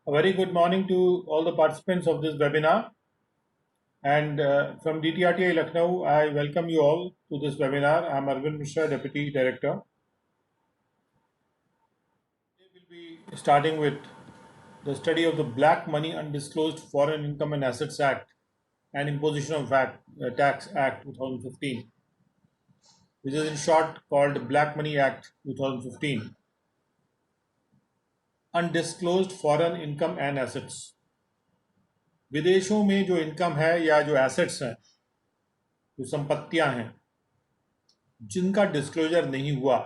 A very good morning to all the participants of this webinar. And from DTRTI Lucknow, I welcome you all to this webinar. I'm Arvind Mishra, Deputy Director. Today we'll be starting with the study of the Black Money Undisclosed Foreign Income and Assets Act and Imposition of Tax Act 2015, which is in short called Black Money Act 2015. Undisclosed Foreign Income and Assets. विदेशों में जो income है या जो assets हैं, जो संपत्तियां हैं जिनका डिस्क्लोजर नहीं हुआ,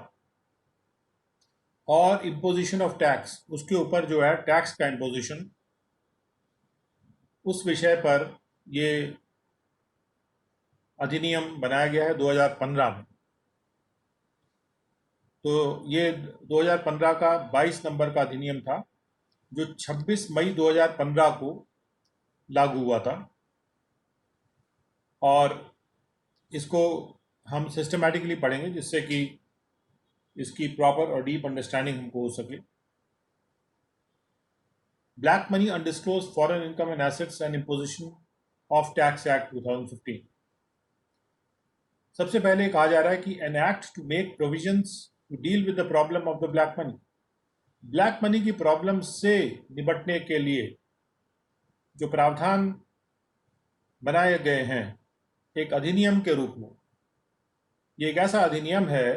और इम्पोजिशन ऑफ टैक्स, उसके ऊपर जो है टैक्स का इम्पोजिशन, उस विषय पर ये अधिनियम बनाया गया है 2015 में। तो ये 2015 का 22 नंबर का अधिनियम था जो 26 मई 2015 को लागू हुआ था, और इसको हम सिस्टमैटिकली पढ़ेंगे जिससे कि इसकी प्रॉपर और डीप अंडरस्टैंडिंग हमको हो सके। Black money undisclosed foreign income and assets and imposition of tax act 2015। सबसे पहले कहा जा रहा है कि an act to make provisions to deal with the problem of the black money. Black money की प्रॉब्लम से निपटने के लिए जो प्रावधान बनाए गए हैं एक अधिनियम के रूप में, ये एक ऐसा अधिनियम है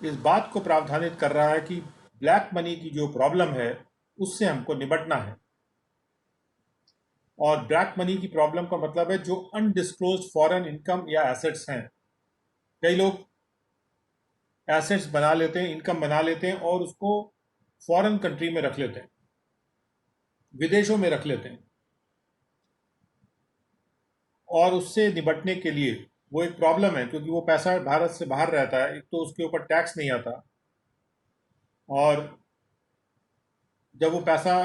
इस बात को प्रावधानित कर रहा है कि ब्लैक मनी की जो प्रॉब्लम है उससे हमको निपटना है। और ब्लैक मनी की प्रॉब्लम का मतलब है जो अनडिस्क्लोज्ड फॉरेन इनकम या एसेट्स हैं। कई लोग एसेट्स बना लेते हैं, इनकम बना लेते हैं और उसको फॉरेन कंट्री में रख लेते हैं, विदेशों में रख लेते हैं, और उससे निपटने के लिए वो एक प्रॉब्लम है क्योंकि वो पैसा भारत से बाहर रहता है, एक तो उसके ऊपर टैक्स नहीं आता, और जब वो पैसा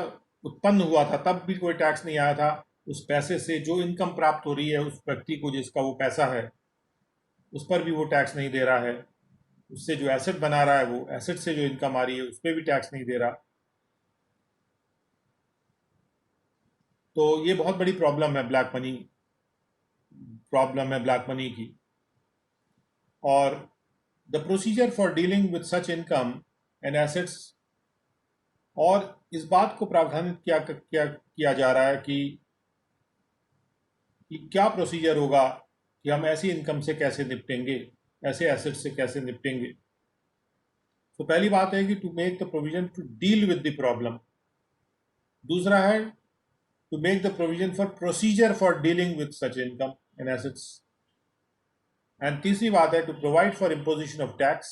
उत्पन्न हुआ था तब भी कोई टैक्स नहीं आया था। उस पैसे से जो इनकम प्राप्त हो रही है उस व्यक्ति को जिसका वो पैसा है उस पर भी वो टैक्स नहीं दे रहा है। उससे जो एसेट बना रहा है वो एसेट से जो इनकम आ रही है उस पर भी टैक्स नहीं दे रहा। तो ये बहुत बड़ी प्रॉब्लम है, ब्लैक मनी की। और the procedure for dealing with such income and assets, और इस बात को प्रावधानित किया जा रहा है कि क्या प्रोसीजर होगा कि हम ऐसी इनकम से कैसे निपटेंगे, ऐसे एसेट से कैसे निपटेंगे। तो पहली बात है कि to make the provision to deal with the problem. दूसरा है to make the provision for procedure for dealing with such income and assets. And तीसरी बात है to provide for imposition of tax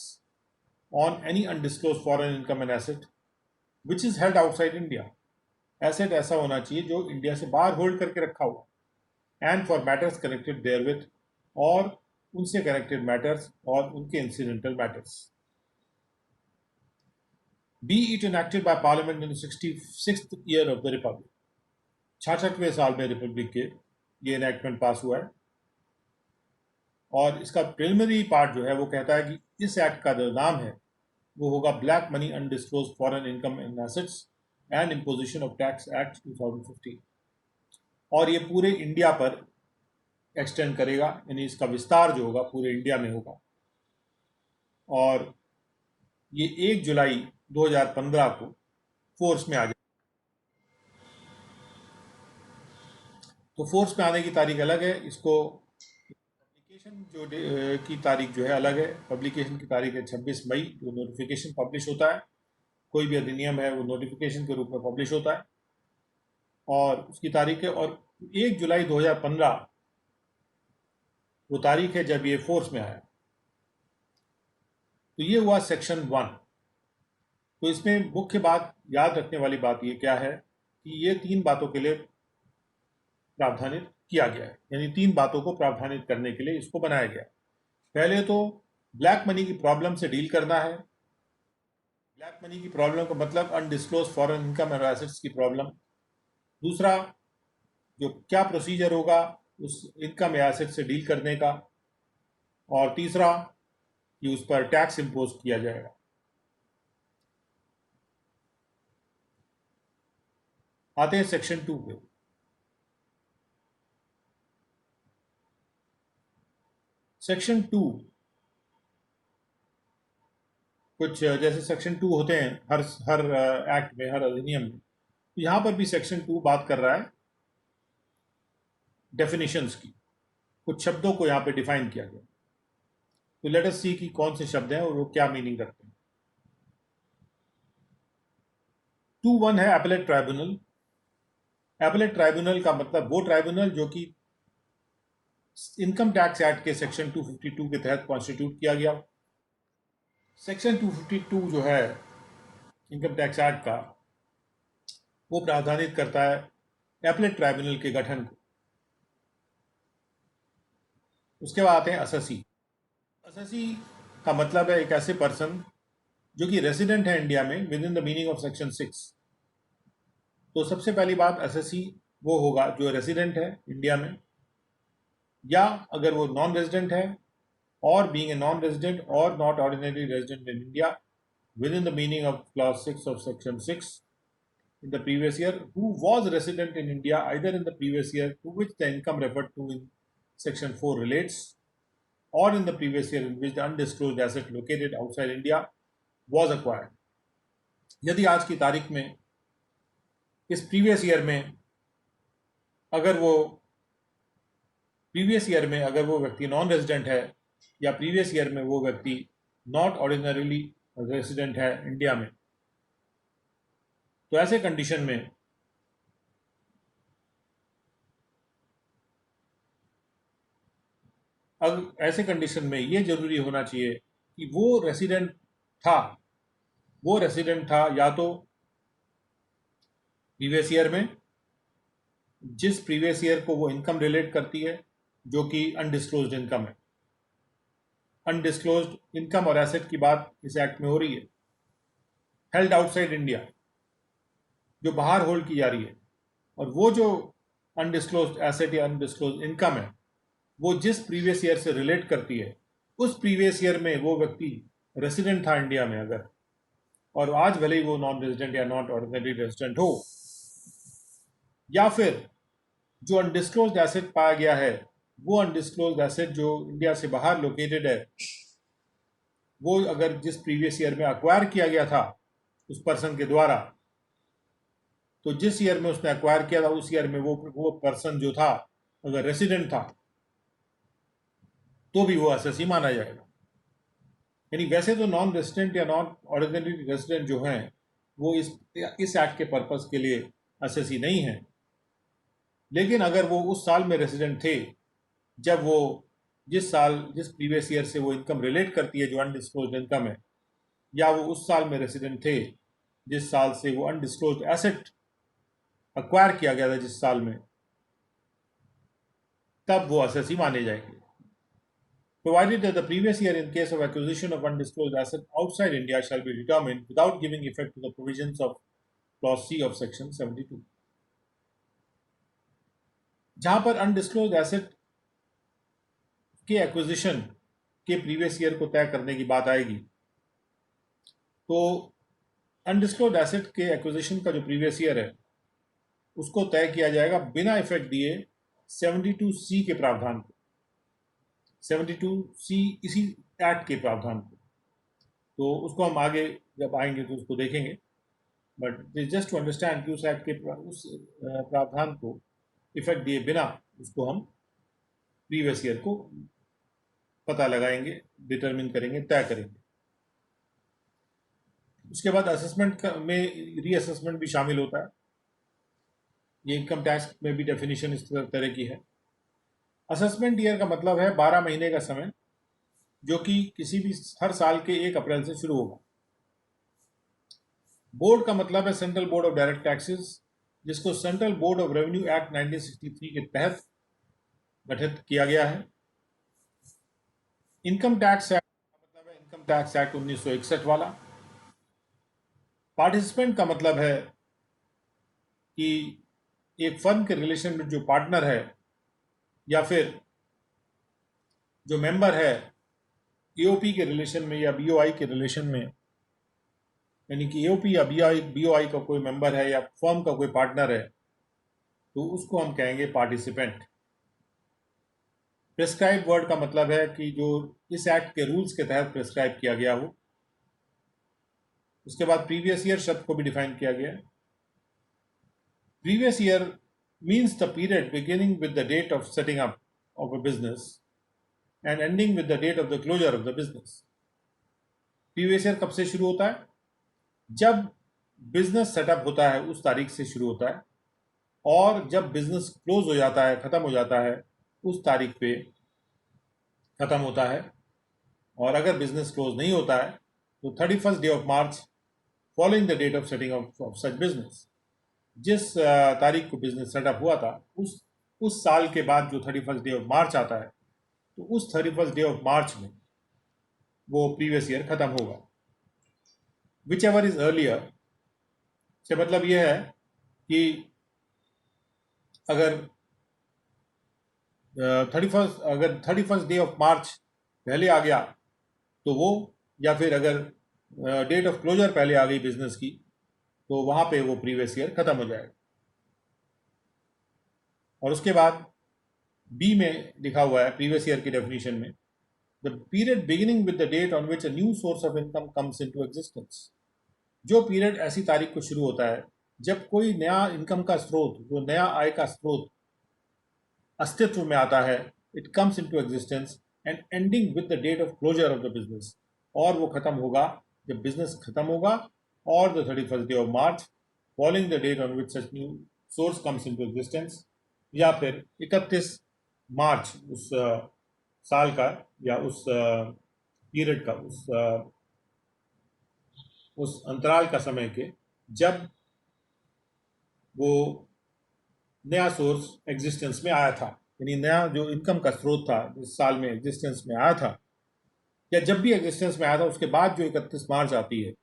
on any undisclosed foreign income and asset which is held outside India. Asset ऐसा होना चाहिए जो India से बाहर hold करके रखा हुआ, and for matters connected therewith, और उनसे कनेक्टेड मैटर्स और उनके incidental matters. Be it enacted by parliament in 66th year of the republic. 66वें साल में रिपब्लिक के ये इनैक्टमेंट पास हुआ है। और इसका प्रिलिमिनरी पार्ट जो है वो कहता है कि इस एक्ट का जो नाम है वो होगा black money undisclosed foreign income and assets and imposition of tax act 2015। और ये पूरे इंडिया पर एक्सटेंड करेगा, यानी इसका विस्तार जो होगा पूरे इंडिया में होगा। और ये 1 जुलाई 2015 को फोर्स में आ जाए। तो फोर्स में आने की तारीख अलग है, इसको पब्लिकेशन की तारीख जो है अलग है। पब्लिकेशन की तारीख है 26 मई, जो नोटिफिकेशन पब्लिश होता है। कोई भी अधिनियम है वो नोटिफिकेशन के रूप में पब्लिश होता है और उसकी तारीख है। और 1 जुलाई 2015 वो तारीख है जब ये फोर्स में आया। तो ये हुआ सेक्शन 1। तो इसमें मुख्य बात, याद रखने वाली बात ये क्या है कि ये 3 बातों के लिए प्रावधानित किया गया है, यानी 3 बातों को प्रावधानित करने के लिए इसको बनाया गया। पहले तो ब्लैक मनी की प्रॉब्लम से डील करना है। ब्लैक मनी की प्रॉब्लम का मतलब undisclosed foreign income and assets की प्रॉब्लम। दूसरा, जो क्या प्रोसीजर होगा उस इनकम या एसेट से डील करने का। और तीसरा कि उस पर टैक्स इम्पोज किया जाएगा। आते हैं सेक्शन 2 पे। सेक्शन 2 कुछ जैसे सेक्शन 2 होते हैं हर एक्ट में, हर अधिनियम में, यहां पर भी सेक्शन 2 बात कर रहा है डेफिनेशंस की। कुछ शब्दों को यहां पे डिफाइन किया गया। तो लेट अस सी कि कौन से शब्द हैं और वो क्या मीनिंग रखते हैं। 2(1) है एपेलेट ट्राइब्यूनल। एपेलेट ट्राइब्यूनल का मतलब वो ट्राइब्यूनल जो कि इनकम टैक्स एक्ट के सेक्शन 252 के तहत कॉन्स्टिट्यूट किया गया। सेक्शन 252 जो है इनकम टैक्स एक्ट का, वो प्रावधानित करता है एपेलेट ट्राइब्यूनल के गठन को। उसके बाद आते हैं असेसी। असेसी का मतलब है एक ऐसे पर्सन जो कि रेसिडेंट है इंडिया में with in the meaning of section 6। तो सबसे पहली बात, असेसी वो होगा जो रेसिडेंट है इंडिया में, या अगर वो नॉन रेजिडेंट है, और बीइंग ए नॉन रेजिडेंट और not ordinary resident in India within the meaning of clause 6 of section 6 in the previous year, who was resident in India either in the previous year to which the income referred to in section 4 relates, or in the previous year in which the undisclosed asset located outside India was acquired. यदि आज की तारीख में इस previous year में अगर वो व्यक्ति नॉन रेजिडेंट है, या प्रीवियस ईयर में वो व्यक्ति नॉट ऑर्डिनरीली रेजिडेंट है इंडिया में, तो ऐसे कंडीशन में ये जरूरी होना चाहिए कि वो रेसिडेंट था या तो प्रीवियस ईयर में, जिस प्रीवियस ईयर को वो इनकम रिलेट करती है, जो कि अनडिस्क्लोज्ड इनकम है। अनडिस्क्लोज्ड इनकम और एसेट की बात इस एक्ट में हो रही है। हेल्ड आउटसाइड इंडिया, जो बाहर होल्ड की जा रही है, और वो जो अनडिस्क्लोज्ड एसेट या अनडिस्क्लोज्ड इनकम है, वो जिस प्रीवियस ईयर से रिलेट करती है, उस प्रीवियस ईयर में वो व्यक्ति रेसिडेंट था इंडिया में अगर, और आज भले ही वो नॉन रेजिडेंट या नॉट ऑर्डिनरी रेजिडेंट हो, या फिर जो अनडिस्क्लोज्ड एसेट पाया गया है, वो अनडिस्क्लोज्ड एसेट जो इंडिया से बाहर लोकेटेड है, वो अगर जिस प्रीवियस ईयर में अक्वायर किया गया था उस पर्सन के द्वारा, तो जिस ईयर में उसने अक्वायर किया था उस ईयर में वो पर्सन जो था अगर रेसिडेंट था, तो भी वो असेसी माना जाएगा। यानी वैसे तो नॉन रेसिडेंट या नॉन ऑर्डिनरी रेसिडेंट जो हैं, वो इस एक्ट के पर्पस के लिए असेसी नहीं है। लेकिन अगर वो उस साल में रेसिडेंट थे जब वो जिस प्रीवियस ईयर से वो इनकम रिलेट करती है जो अनडिस्क्लोज्ड इनकम है, या वो उस साल में रेसिडेंट थे जिस साल से वो अनडिस्क्लोज्ड एसेट अक्वायर किया गया था जिस साल में, तब वो असेसी माने जाएंगे। Provided that the previous year in case of acquisition of undisclosed asset outside India shall be determined without giving effect to the provisions of clause C of section 72. जहां पर अनडिस्क्लोज्ड एसेट के acquisition के previous year को तय करने की बात आएगी, तो अनडिस्क्लोज्ड एसेट के एक्विजिशन का जो प्रीवियस ईयर है उसको तय किया जाएगा बिना इफेक्ट दिए 72C के प्रावधान को। 72C इसी एक्ट के प्रावधान को, तो उसको हम आगे जब आएंगे तो उसको देखेंगे, बट जस्ट टू अंडरस्टैंड कि उस एक्ट के उस प्रावधान को इफेक्ट दिए बिना उसको हम प्रीवियस ईयर को पता लगाएंगे, डिटरमिन करेंगे, तय करेंगे। उसके बाद असेसमेंट में रीअसेसमेंट भी शामिल होता है। ये इनकम टैक्स में भी डेफिनेशन इस तरह की है। असेसमेंट ईयर का मतलब है 12 महीने का समय, जो कि किसी भी हर साल के 1 अप्रैल से शुरू होगा। बोर्ड का मतलब है central board of direct taxes, जिसको central board of revenue act 1963 के तहत गठित किया गया है। इनकम टैक्स एक्ट का मतलब है इनकम टैक्स एक्ट 1961 वाला। पार्टिसिपेंट का मतलब है कि एक फर्म के रिलेशन में जो पार्टनर है या फिर जो मेंबर है एओपी के रिलेशन में या बीओआई के रिलेशन में, यानी कि एओपी या बीओआई का कोई मेंबर है या फर्म का कोई पार्टनर है, तो उसको हम कहेंगे पार्टिसिपेंट। प्रिस्क्राइब वर्ड का मतलब है कि जो इस एक्ट के रूल्स के तहत प्रिस्क्राइब किया गया हो। उसके बाद प्रीवियस ईयर शब्द को भी डिफाइन किया गया है। Previous year means the period beginning with the date of setting up of a business and ending with the date of the closure of the business. Previous year कब से शुरू होता है? जब बिजनेस सेटअप होता है उस तारीख से शुरू होता है, और जब बिजनेस क्लोज हो जाता है, खत्म हो जाता है, उस तारीख पे खत्म होता है। और अगर बिजनेस क्लोज नहीं होता है तो 31st day of March following the date of setting of such business. जिस तारीख को बिजनेस सेटअप हुआ था उस साल के बाद जो 31st डे ऑफ मार्च आता है, तो उस 31st डे ऑफ मार्च में वो प्रीवियस ईयर खत्म होगा। विच एवर इज अर्लियर से मतलब यह है कि अगर 31st डे ऑफ मार्च पहले आ गया तो वो, या फिर अगर डेट ऑफ क्लोजर पहले आ गई बिजनेस की, तो वहां पे वो प्रीवियस ईयर खत्म हो जाएगा। और उसके बाद बी में लिखा हुआ है प्रीवियस ईयर की डेफिनेशन में, the period beginning with the date on which a new source of income comes into existence. जो पीरियड ऐसी तारीख को शुरू होता है जब कोई नया इनकम का स्रोत, जो नया आय का स्रोत अस्तित्व में आता है, it comes into existence, and ending with the date of closure of the business. और वो खत्म होगा जब बिजनेस खत्म होगा, और the 31st day of March following the date on which such new source comes into existence, या फिर 31 मार्च उस साल का या उस पीरियड का, उस अंतराल का समय के जब वो नया सोर्स एग्जिस्टेंस में आया था, यानी नया जो इनकम का स्रोत था जिस साल में एग्जिस्टेंस में आया था, या जब भी एग्जिस्टेंस में आया था उसके बाद जो 31 मार्च आती है,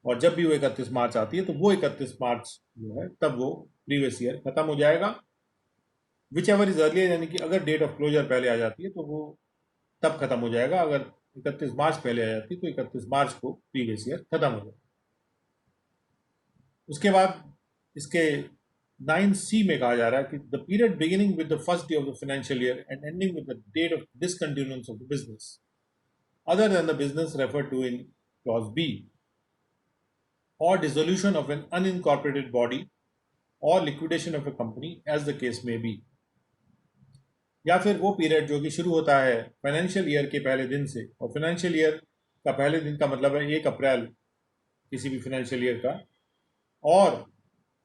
और जब भी वो 31 मार्च आती है तो वो 31 मार्च जो है तब वो प्रीवियस ईयर खत्म हो जाएगा। विच एवर इज अर्लियर, यानी कि अगर डेट ऑफ क्लोजर पहले आ जाती है तो वो तब खत्म हो जाएगा। अगर 31 मार्च पहले आ जाती है तो 31 मार्च को प्रीवियस ईयर खत्म हो जाएगा। उसके बाद इसके 9C में कहा जा रहा है कि the period beginning with the first day of the financial year and ending with the date of discontinuance of the business other than the business referred to in clause B, और dissolution of an unincorporated body और liquidation of a company as the case may be. या फिर वो period जो कि शुरू होता है फाइनेंशियल ईयर के पहले दिन से, और फाइनेंशियल ईयर का पहले दिन का मतलब है 1 अप्रैल किसी भी फाइनेंशियल ईयर का, और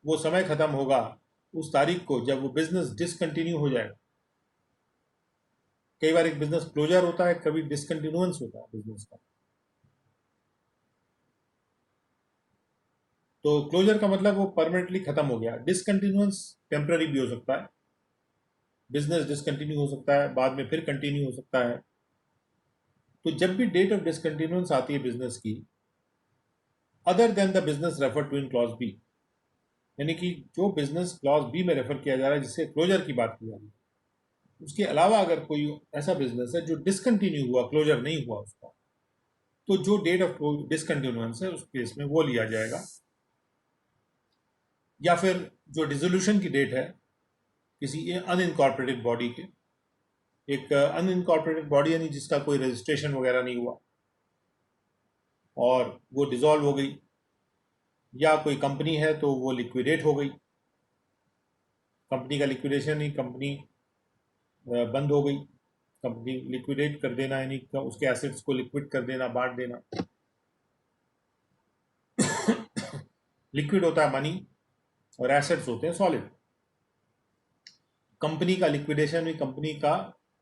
वो समय खत्म होगा उस तारीख को जब वो बिजनेस डिसकंटिन्यू हो जाएगा। कई बार एक बिजनेस क्लोजर होता है, कभी डिसकंटिन्यूएंस होता है बिजनेस का। तो क्लोजर का मतलब वो परमानेंटली खत्म हो गया, डिसकंटिन्यूएंस टेम्पररी भी हो सकता है, बिजनेस डिसकंटिन्यू हो सकता है, बाद में फिर कंटिन्यू हो सकता है। तो जब भी डेट ऑफ डिसकंटिन्यूएंस आती है बिजनेस की, other than the business refer to in clause B, यानी कि जो बिजनेस क्लॉज बी में रेफर किया जा रहा है जिससे क्लोजर की बात की जा रही है, उसके अलावा अगर कोई ऐसा बिजनेस है जो डिसकंटिन्यू हुआ, क्लोजर नहीं हुआ उसका, तो जो डेट ऑफ डिसकंटिन्यूएंस है उस केस में वो लिया जाएगा। या फिर जो डिसोल्यूशन की डेट है किसी अनइनकॉर्पोरेटेड बॉडी के, एक अनइनकॉर्पोरेटेड बॉडी यानी जिसका कोई रजिस्ट्रेशन वगैरह नहीं हुआ और वो डिसॉल्व हो गई, या कोई कंपनी है तो वो लिक्विडेट हो गई, कंपनी का लिक्विडेशन ही, कंपनी बंद हो गई, कंपनी लिक्विडेट कर देना यानी उसके एसेट्स को लिक्विड कर देना, बांट देना। लिक्विड होता है मनी और एसेट्स होते हैं सॉलिड। कंपनी का लिक्विडेशन भी कंपनी का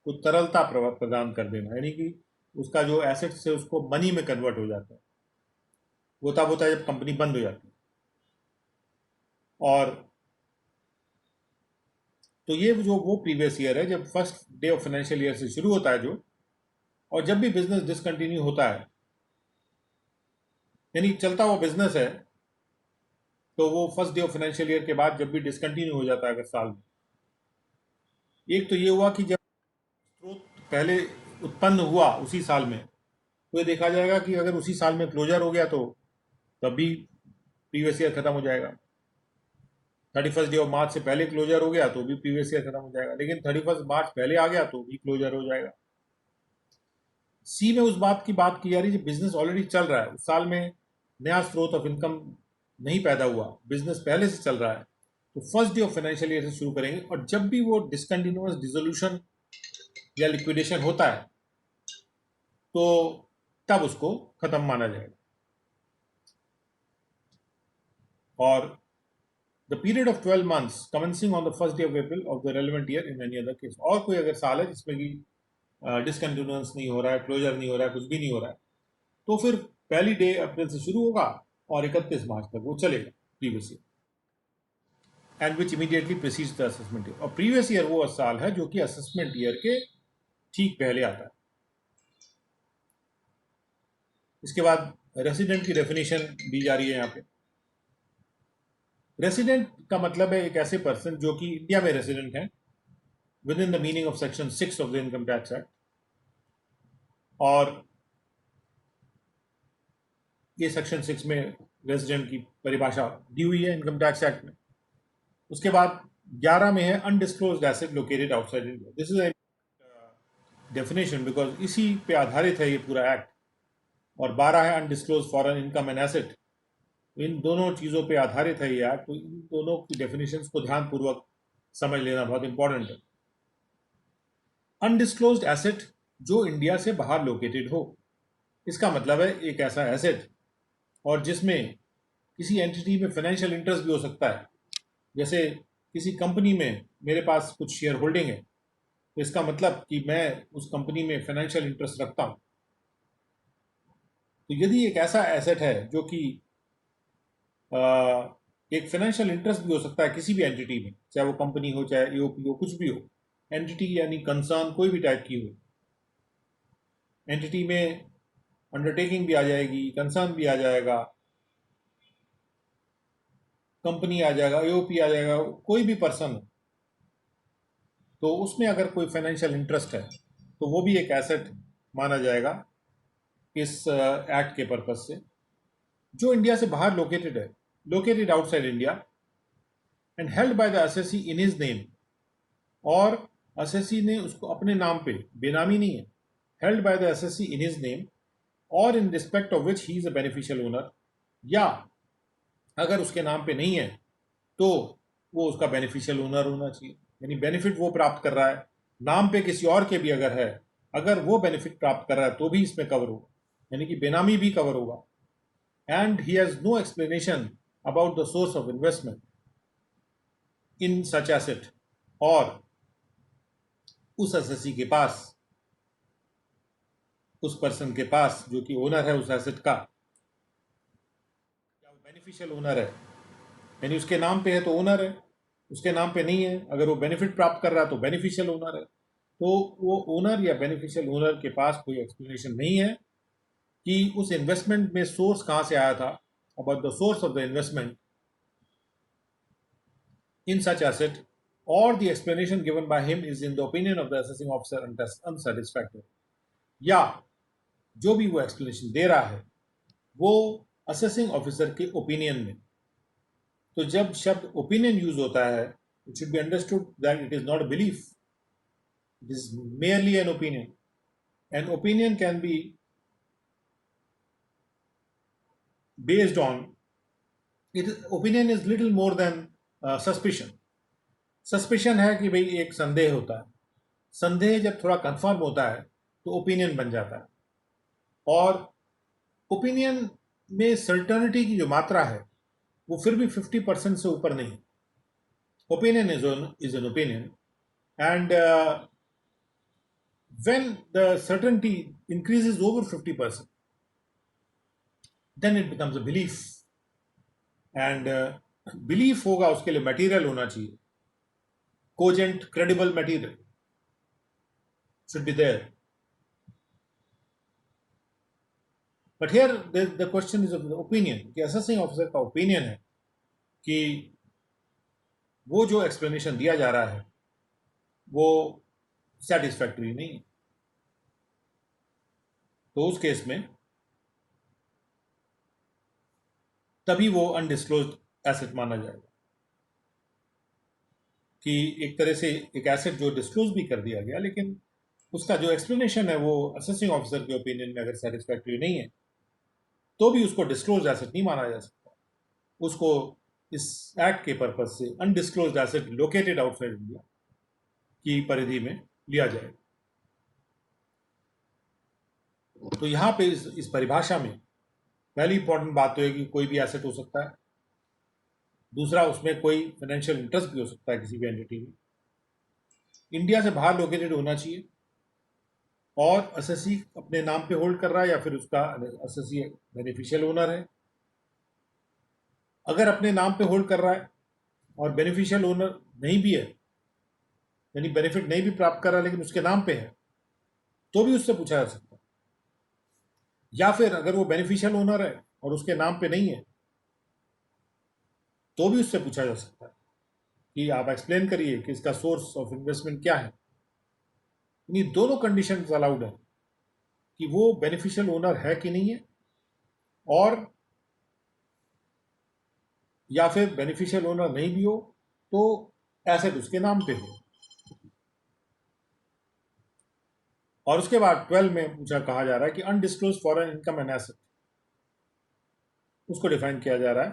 को तरलता प्रदान कर देना, यानी कि उसका जो एसेट्स है उसको मनी में कन्वर्ट हो जाता है, वो तब होता है जब कंपनी बंद हो जाती है। और तो ये जो वो प्रीवियस ईयर है जब first day of financial year से शुरू होता है जो, और जब भी बिजनेस डिसकंटिन्यू होता है, यानी चलता हुआ बिजनेस है, तो वो first day of financial year के बाद जब भी डिसकंटिन्यू हो जाता है अगर साल में, एक तो ये हुआ कि जब स्रोत पहले उत्पन्न हुआ उसी साल में, तो ये देखा जाएगा कि अगर उसी साल में क्लोजर हो गया तो तभी प्रीवियस ईयर खत्म हो जाएगा। 31 डे ऑफ मार्च से पहले क्लोजर हो गया तो भी प्रीवियस ईयर खत्म हो जाएगा, लेकिन 31 मार्च पहले आ गया तो भी क्लोजर हो जाएगा। सी में उस बात की बात की जा रही है बिजनेस ऑलरेडी चल रहा है, उस साल में नया स्रोत ऑफ इनकम नहीं पैदा हुआ, बिजनेस पहले से चल रहा है, तो first day of financial year से शुरू करेंगे, और जब भी वो डिसकंटिन्यूअस डिसोल्यूशन या लिक्विडेशन होता है तो तब उसको खत्म माना जाएगा। और the period of 12 months commencing on the first day of April of the relevant year in any other case। और कोई अगर साल है जिसमें कि डिसकंटिन्यूअस नहीं हो रहा है, क्लोजर नहीं हो रहा है, कुछ भी नहीं हो रहा है, तो फिर पहली डे अप्रैल से शुरू होगा और 31 मार्च तक वो चलेगा previous year, and which immediately precedes the assessment year. और प्रीवियस ईयर वो साल है जो कि असेसमेंट ईयर के ठीक पहले आता है। इसके बाद रेसिडेंट की डेफिनेशन दी जा रही है यहाँ पे। रेसिडेंट का मतलब है एक ऐसे पर्सन जो कि इंडिया में रेसिडेंट है with in the meaning of section 6 of the income tax act, और ये सेक्शन 6 में रेजिडेंट की परिभाषा दी हुई है इनकम टैक्स एक्ट में। उसके बाद 11 में है undisclosed asset located outside India. This is definition because इसी पे आधारित है ये पूरा एक्ट। और 12 है undisclosed foreign income and asset. इन दोनों चीज़ों पे आधारित है ये एक्ट, तो इन दोनों की डेफिनेशंस को ध्यानपूर्वक समझ लेना बहुत इंपॉर्टेंट है। अनडिस्क्लोज्ड एसेट जो इंडिया से बाहर लोकेटेड हो, इसका मतलब है एक ऐसा एसेट और जिसमें किसी एंटिटी में फाइनेंशियल इंटरेस्ट भी हो सकता है। जैसे किसी कंपनी में मेरे पास कुछ शेयर होल्डिंग है, तो इसका मतलब कि मैं उस कंपनी में फाइनेंशियल इंटरेस्ट रखता हूँ। तो यदि एक ऐसा एसेट है जो कि एक फाइनेंशियल इंटरेस्ट भी हो सकता है किसी भी एंटिटी में, चाहे वो कंपनी हो चाहे ईओपी हो, कुछ भी हो, एंटिटी यानी कंसर्न कोई भी टाइप की हो, एंटिटी में अंडरटेकिंग भी आ जाएगी, कंसर्न भी आ जाएगा, कंपनी आ जाएगा, ईओपी आ जाएगा, कोई भी पर्सन हो, तो उसमें अगर कोई फाइनेंशियल इंटरेस्ट है तो वो भी एक एसेट माना जाएगा इस एक्ट के पर्पज से, जो इंडिया से बाहर लोकेटेड है, located outside India, and held by the assessee in his name. और असेसी ने उसको अपने नाम पे, बेनामी नहीं है, held by the assessee in his name और in respect of which he is a beneficial owner, या अगर उसके नाम पे नहीं है तो वो उसका बेनिफिशियल ओनर होना चाहिए, यानी बेनिफिट वो प्राप्त कर रहा है। नाम पे किसी और के भी अगर है, अगर वो बेनिफिट प्राप्त कर रहा है तो भी इसमें कवर होगा, यानी कि बेनामी भी कवर होगा। And he has no explanation about the source of investment in such asset. और उस एसएससी के पास, उस पर्सन के पास जो कि ओनर है उस एसेट का, या वो बेनिफिशियल ओनर है, यानी उसके नाम पे है तो ओनर है, उसके नाम पे नहीं है, अगर वो बेनिफिट प्राप्त कर रहा है तो बेनिफिशियल ओनर है। तो वो ओनर या बेनिफिशियल ओनर के पास कोई एक्सप्लेनेशन नहीं है कि उस इन्वेस्टमेंट में सोर्स कहाँ से आया था, about the source of the investment in such asset, और the explanation given by him is in the opinion of the assessing officer unsatisfactory, या जो भी वो एक्सप्लेनेशन दे रहा है वो असेसिंग ऑफिसर के ओपिनियन में। तो जब शब्द ओपिनियन यूज होता है, it should be understood that it is not a belief, it is merely an opinion. An opinion can be based on, opinion is little more than suspicion. Suspicion है कि भाई एक संदेह होता है, संदेह जब थोड़ा कंफर्म होता है तो ओपिनियन बन जाता है। और ओपिनियन में सर्टनिटी की जो मात्रा है वो फिर भी 50% से ऊपर नहीं। Opinion is an opinion, and when the certainty increases over 50%, then it becomes a belief. And belief होगा, उसके लिए मटेरियल होना चाहिए, cogent credible material should be there. But here the question is of the opinion, कि assessing officer का opinion है कि वो जो एक्सप्लेनेशन दिया जा रहा है वो सेटिस्फैक्टरी नहीं। तो उस केस में तभी वो अनडिस्क्लोज्ड एसेट माना जाएगा। कि एक तरह से एक एसेट जो डिस्क्लोज भी कर दिया गया, लेकिन उसका जो एक्सप्लेनेशन है वो असेसिंग ऑफिसर के ओपिनियन में अगर सेटिस्फैक्टरी नहीं है, तो भी उसको डिस्क्लोज एसेट नहीं माना जा सकता। उसको इस एक्ट के पर्पज से undisclosed asset located outside India की परिधि में लिया जाएगा। तो यहाँ पे इस परिभाषा में पहली इंपॉर्टेंट बात तो है कि कोई भी एसेट हो सकता है। दूसरा, उसमें कोई फाइनेंशियल इंटरेस्ट भी हो सकता है किसी भी एंटिटी में। इंडिया से बाहर लोकेटेड होना चाहिए और असेसी अपने नाम पे होल्ड कर रहा है या फिर उसका असेसी बेनिफिशियल ओनर है। अगर अपने नाम पे होल्ड कर रहा है और बेनिफिशियल ओनर नहीं भी है, यानी बेनिफिट नहीं भी प्राप्त कर रहा है लेकिन उसके नाम पे है, तो भी उससे पूछा जा सकता है। या फिर अगर वो बेनिफिशियल ओनर है और उसके नाम पे नहीं है, तो भी उससे पूछा जा सकता है कि आप एक्सप्लेन करिए कि इसका सोर्स ऑफ इन्वेस्टमेंट क्या है। ये दोनों कंडीशन अलाउड है कि वो बेनिफिशियल ओनर है कि नहीं है, और या फिर बेनिफिशियल ओनर नहीं भी हो तो एसेट उसके नाम पे हो। और उसके बाद 12 में पूछा कहा जा रहा है कि undisclosed foreign income and asset, उसको डिफाइन किया जा रहा है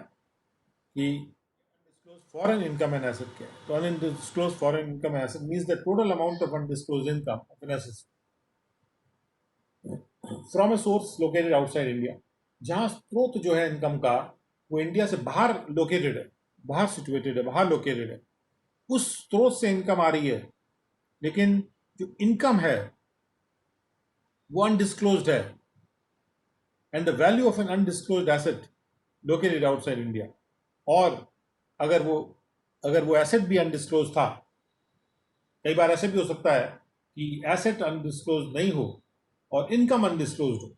कि undisclosed foreign income and asset क्या है। तो undisclosed foreign income and asset means the total amount of undisclosed income of an asset from a source located outside India, जहां स्रोत जो है इनकम का वो इंडिया से बाहर लोकेटेड है, बाहर सिचुएटेड है, बाहर लोकेटेड है। उस स्रोत से इनकम आ रही है, लेकिन जो इनकम है वो अनडिस्क्लोज्ड है, and the value of an undisclosed asset located outside India. और अगर वो एसेट भी अनडिस्क्लोज था, कई बार ऐसे भी हो सकता है कि एसेट अनडिस्क्लोज नहीं हो और इनकम अनडिस्क्लोज्ड हो,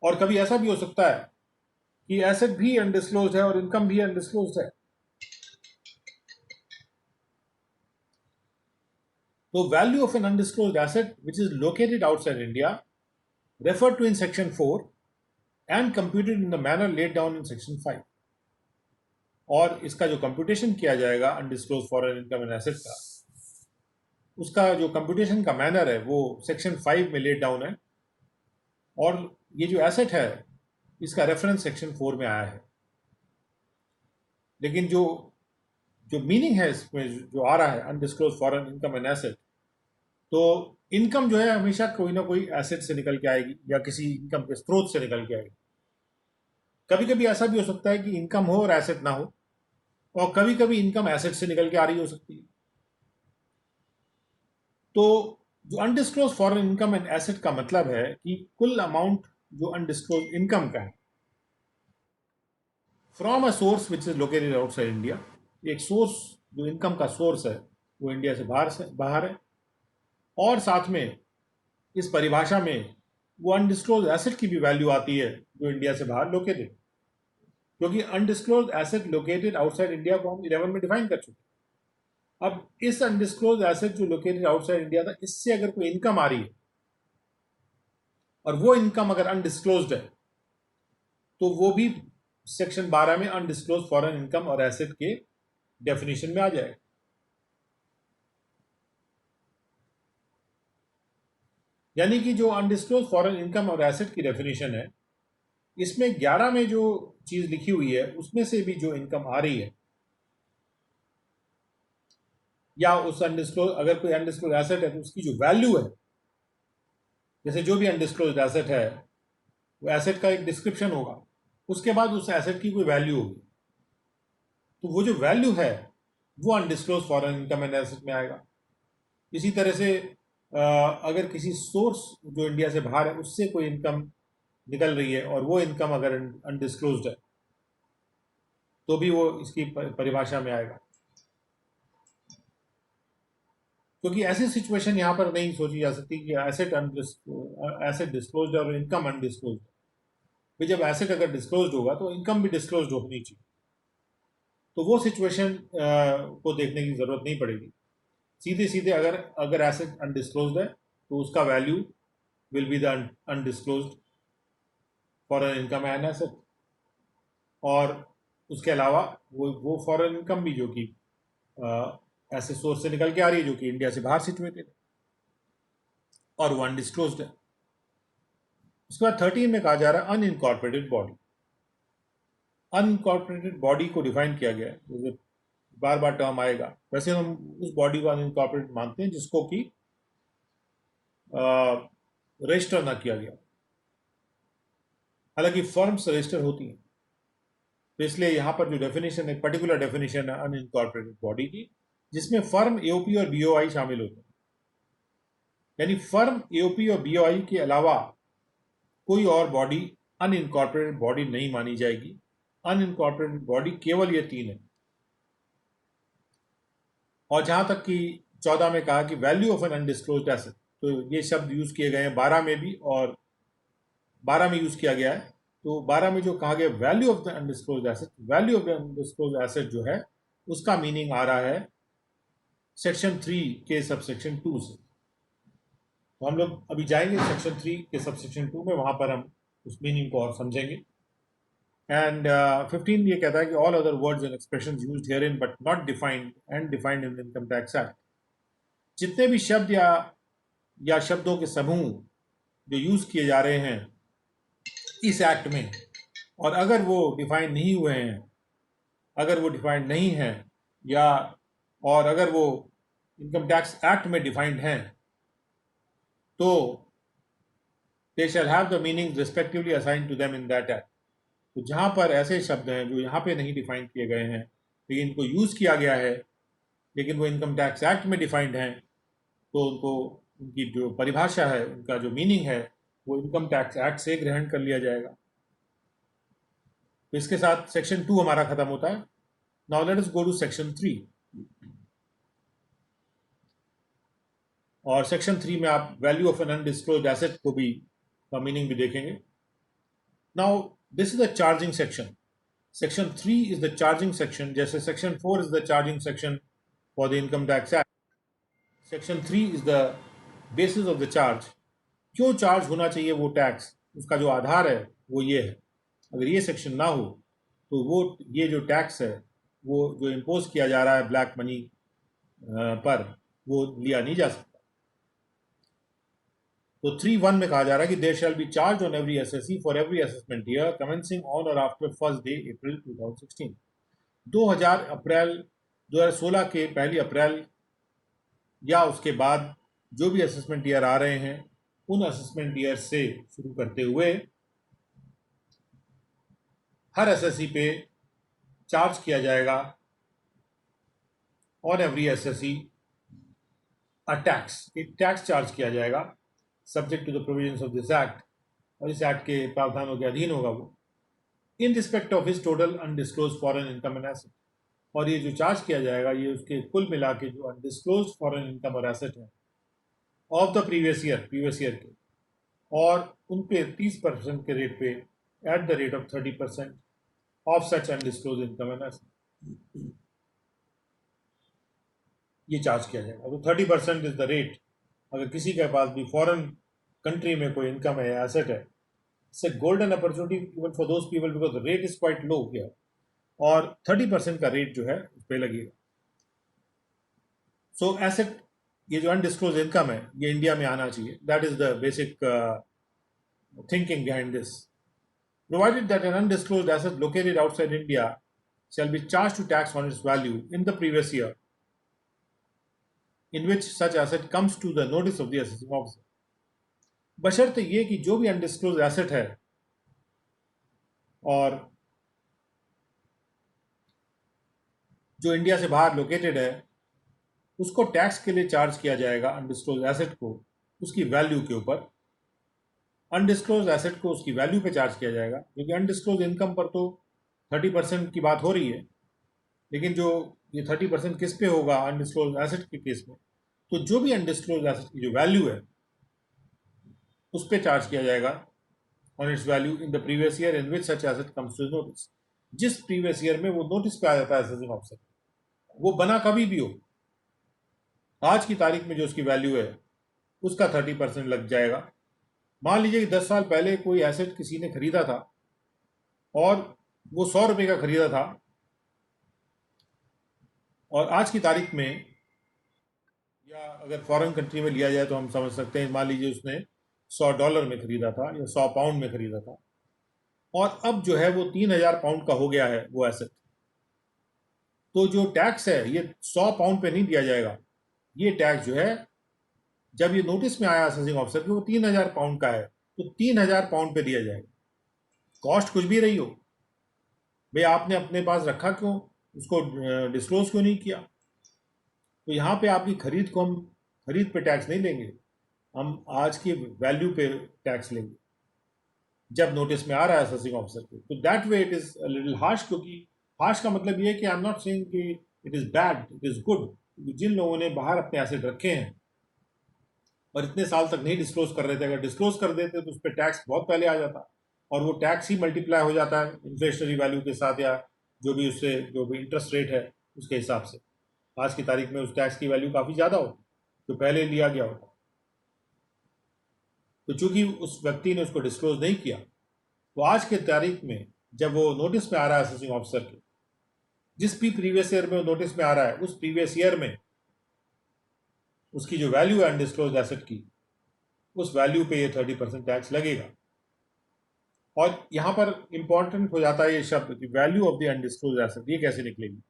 और कभी ऐसा भी हो सकता है कि एसेट भी अनडिस्क्लोज्ड है और इनकम भी अनडिस्क्लोज्ड है। तो value of an undisclosed asset which is located outside India referred to in section 4 and computed in the manner laid down in section 5। और इसका जो कंप्यूटेशन किया जाएगा undisclosed foreign income and asset का, उसका जो कंप्यूटेशन का मैनर है वो सेक्शन 5 में लेड डाउन है, और ये जो एसेट है इसका रेफरेंस सेक्शन 4 में आया है। लेकिन जो जो मीनिंग है इसमें जो आ रहा है undisclosed foreign income and asset, तो इनकम जो है हमेशा कोई ना कोई एसेट से निकल के आएगी या किसी इनकम के स्रोत से निकल के आएगी। कभी कभी ऐसा भी हो सकता है कि इनकम हो और एसेट ना हो, और कभी कभी इनकम एसेट से निकल के आ रही हो सकती है। तो जो undisclosed foreign income and asset का मतलब है कि कुल अमाउंट जो अनडिस्क्लोज इनकम का है from a source which is located outside India, एक सोर्स जो इनकम का सोर्स है वो इंडिया से बाहर है, और साथ में इस परिभाषा में वो अनडिस्क्लोज एसेट की भी वैल्यू आती है जो इंडिया से बाहर लोकेटेड, क्योंकि undisclosed asset located outside India को हम 11 में डिफाइन कर चुके। अब इस अनडिस्क्लोज एसेट जो लोकेटेड आउटसाइड इंडिया था, इससे अगर कोई इनकम आ रही है और वो इनकम अगर अनडिस्क्लोज्ड है, तो वो भी सेक्शन 12 में अनडिस्क्लोज फॉरेन इनकम और एसेट के डेफिनेशन में आ जाएगा। यानी कि जो अनडिस्क्लोज फॉरेन इनकम और एसेट की डेफिनेशन है, इसमें 11 में जो चीज लिखी हुई है उसमें से भी जो इनकम आ रही है, या उस अनडिस्क्लोज अगर कोई अनडिस्क्लोज एसेट है तो उसकी जो वैल्यू है, जैसे जो भी अनडिस्क्लोज एसेट है वो एसेट का एक डिस्क्रिप्शन होगा, उसके बाद उस एसेट की कोई वैल्यू होगी, तो वो जो वैल्यू है वो undisclosed foreign income and asset में आएगा। इसी तरह से अगर किसी सोर्स जो इंडिया से बाहर है उससे कोई इनकम निकल रही है और वो इनकम अगर अनडिस्क्लोज्ड है, तो भी वो इसकी परिभाषा में आएगा। क्योंकि ऐसी सिचुएशन यहाँ पर नहीं सोची जा सकती कि एसेट डिस्क्लोज्ड और इनकम अनडिस्क्लोज्ड। फिर जब एसेट अगर डिस्क्लोज्ड होगा तो इनकम भी डिस्क्लोज्ड होनी चाहिए, तो वो सिचुएशन को देखने की जरूरत नहीं पड़ेगी। सीधे सीधे अगर एसेट अनडिस्क्लोज्ड है तो उसका value will be the undisclosed foreign income and asset. और उसके अलावा वो फॉरेन इनकम भी जो कि ऐसे सोर्स से निकल के आ रही है जो कि इंडिया से बाहर सिचुएटेड है और वो अनडिस्क्लोज्ड है। उसके बाद 13 में कहा जा रहा है अनइनकॉर्पोरेटेड बॉडी। अनइनकॉर्पोरेटेड बॉडी को डिफाइन किया गया है, जैसे बार बार टर्म आएगा, वैसे हम उस बॉडी को अनइनकॉर्पोरेटेड मानते हैं जिसको कि रजिस्टर ना किया गया। हालांकि फर्म्स रजिस्टर होती हैं, तो इसलिए यहाँ पर जो डेफिनेशन है, पर्टिकुलर डेफिनेशन है अनइनकॉर्पोरेटेड बॉडी की, जिसमें फर्म, एओपी और बीओआई शामिल होते हैं। यानी फर्म, एओपी और बीओआई के अलावा कोई और बॉडी अनइनकॉर्पोरेटेड बॉडी नहीं मानी जाएगी। अनइनकॉर्पोरेटेड बॉडी केवल ये तीन है। और जहां तक कि 14 में कहा कि value of an undisclosed asset, तो ये शब्द यूज किए गए हैं 12 में भी और 12 में यूज किया गया है। तो 12 में जो कहा गया value of the undisclosed asset, value of the undisclosed asset जो है उसका मीनिंग आ रहा है सेक्शन 3 के सबसेक्शन 2 से। तो हम लोग अभी जाएंगे सेक्शन 3 के सबसेक्शन 2 में, वहां पर हम उस मीनिंग को और समझेंगे। एंड 15 ये कहता है कि all other words and expression used herein but not defined and defined in income tax act. जितने भी शब्द या शब्दों के समूह जो यूज किए जा रहे हैं इस एक्ट में, और अगर वो डिफाइन नहीं हुए हैं, अगर वो डिफाइंड नहीं है, या और अगर वो इनकम टैक्स एक्ट में डिफाइंड हैं, तो they shall have the meaning respectively assigned to them in that act. तो जहाँ पर ऐसे शब्द हैं जो यहाँ पे नहीं डिफाइन किए गए हैं लेकिन इनको यूज किया गया है, लेकिन वो इनकम टैक्स एक्ट में डिफाइंड हैं, तो उनको, उनकी जो परिभाषा है, उनका जो मीनिंग है, वो इनकम टैक्स एक्ट से ग्रहण कर लिया जाएगा। तो इसके साथ सेक्शन 2 हमारा खत्म होता है। Now let us go to section 3। और सेक्शन 3 में आप value of an undisclosed asset को भी का मीनिंग भी देखेंगे। Now this is the charging section. Section 3 is the charging section, जैसे section 4 is the charging section for the income tax act. Section 3 is the basis of the charge. क्यों charge होना चाहिए वो टैक्स, उसका जो आधार है वो ये है। अगर ये सेक्शन ना हो तो वो ये जो टैक्स है वो जो इम्पोज किया जा रहा है ब्लैक मनी पर, वो लिया नहीं जा सकता। तो 3(1) में कहा जा रहा है कि there shall be charge on every assessee for every assessment year commencing on or after 1 April 2016। 2016 के 1 अप्रैल या उसके बाद जो भी असेसमेंट ईयर आ रहे हैं, उन असेसमेंट ईयर से शुरू करते हुए हर एसएससी पे चार्ज किया जाएगा on every assessee a tax, एक टैक्स चार्ज किया जाएगा subject to the provisions of this act, और इस एक्ट के प्रावधानों के अधीन होगा वो, in respect of his total undisclosed foreign income and asset. और ये जो चार्ज किया जाएगा ये उसके कुल मिला के जो अनडिस्क्लोज्ड फॉरेन इनकम और एसेट है ऑफ द प्रीवियस ईयर के, और उन पे 30% के रेट पे at the rate of 30% of such undisclosed income and asset ये चार्ज किया जाएगा। तो 30% इज द रेट। अगर किसी के पास भी फॉरेन कंट्री में कोई इनकम है, एसेट है, it's a golden opportunity even for those people because the rate is quite low here, और 30% का रेट जो है उस पर लगेगा। सो एसेट, ये जो अनडिस्क्लोज इनकम है, ये इंडिया में आना चाहिए। That is the basic thinking behind this. Provided that an undisclosed asset located outside India shall be charged to tax on its value in the previous year in which such asset comes to the notice of the assessing officer. बशर्ते ये कि जो भी undisclosed asset है और जो India से बाहर लोकेटेड है, उसको टैक्स के लिए चार्ज किया जाएगा अनडिस्क्लोज एसेट को उसकी वैल्यू के ऊपर। अनडिस्क्लोज एसेट को उसकी वैल्यू पे चार्ज किया जाएगा, क्योंकि अनडिस्क्लोज इनकम पर तो 30% की बात हो रही है, लेकिन जो ये 30% किस पे होगा अनडिस्क्लोज एसेट के केस में, तो जो भी अनडिस्क्लोज एसेट की जो वैल्यू है उस पर चार्ज किया जाएगा on its value in the previous year in which such asset comes to notice. जिस प्रीवियस ईयर में वो नोटिस पे आ जाता है असेसिंग ऑफिसर, वो बना कभी भी हो, आज की तारीख में जो उसकी वैल्यू है उसका 30% लग जाएगा। मान लीजिए कि 10 साल पहले कोई एसेट किसी ने खरीदा था और वो 100 रुपये का खरीदा था और आज की तारीख में, या अगर फॉरेन कंट्री में लिया जाए तो हम समझ सकते हैं, मान लीजिए उसने $100 में खरीदा था या 100 पाउंड में खरीदा था, और अब जो है वो 3,000 पाउंड का हो गया है वो एसेट। तो जो टैक्स है ये 100 पाउंड पे नहीं दिया जाएगा, ये टैक्स जो है जब ये नोटिस में आया असेसिंग ऑफिसर कि वो 3,000 पाउंड का है तो 3,000 पाउंड पे दिया जाएगा, कॉस्ट कुछ भी रही हो। भाई आपने अपने पास रखा क्यों, उसको डिस्क्लोज क्यों नहीं किया? तो यहाँ पे आपकी खरीद को हम खरीद पे टैक्स नहीं लेंगे, हम आज की वैल्यू पे टैक्स लेंगे जब नोटिस में आ रहा है असेसिंग ऑफिसर को। तो that way it is little harsh, क्योंकि हार्श का मतलब ये है कि आई एम नॉट सेइंग कि it is bad, it is good. जिन लोगों ने बाहर अपने एसेट रखे हैं और इतने साल तक नहीं डिस्क्लोज कर रहे थे, अगर डिस्क्लोज कर देते तो उस पर टैक्स बहुत पहले आ जाता, और वो टैक्स ही मल्टीप्लाई हो जाता है इन्फ्लेशनरी वैल्यू के साथ, या जो भी उससे जो भी इंटरेस्ट रेट है उसके हिसाब से। आज की तारीख में उस टैक्स की वैल्यू काफ़ी ज़्यादा होती जो पहले लिया गया होता। तो चूंकि उस व्यक्ति ने उसको डिस्क्लोज नहीं किया, तो आज के तारीख में जब वो नोटिस में आ रहा है असेसिंग ऑफिसर के, जिस भी प्रीवियस ईयर में वो नोटिस में आ रहा है उस प्रीवियस ईयर में उसकी जो वैल्यू है अनडिस्क्लोज एसेट की, उस वैल्यू पे ये 30% टैक्स लगेगा। और यहाँ पर इंपॉर्टेंट हो जाता है ये शब्द कि value of the undisclosed asset, ये कैसे निकलेगी?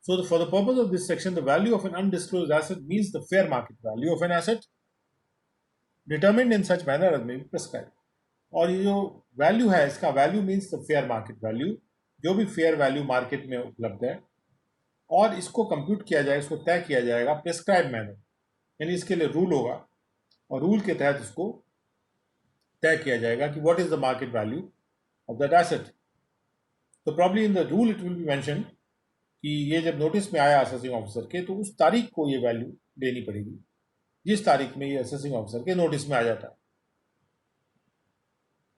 So for the purpose of this section, the value of an undisclosed asset means the fair market value of an asset determined in such manner as may be prescribed. और ये जो value है, इसका value means the fair market value, जो भी fair value market में उपलब्ध है, और इसको कंप्यूट किया जाएगा, इसको तय किया जाएगा प्रिस्क्राइब मैनर, यानी इसके लिए रूल होगा और रूल के तहत इसको तय किया जाएगा कि what is the market value of that asset. तो probably in the rule it will be mention कि ये जब नोटिस में आया असेसिंग ऑफिसर के, तो उस तारीख को ये वैल्यू देनी पड़ेगी जिस तारीख में ये असेसिंग ऑफिसर के नोटिस में आ जाता है,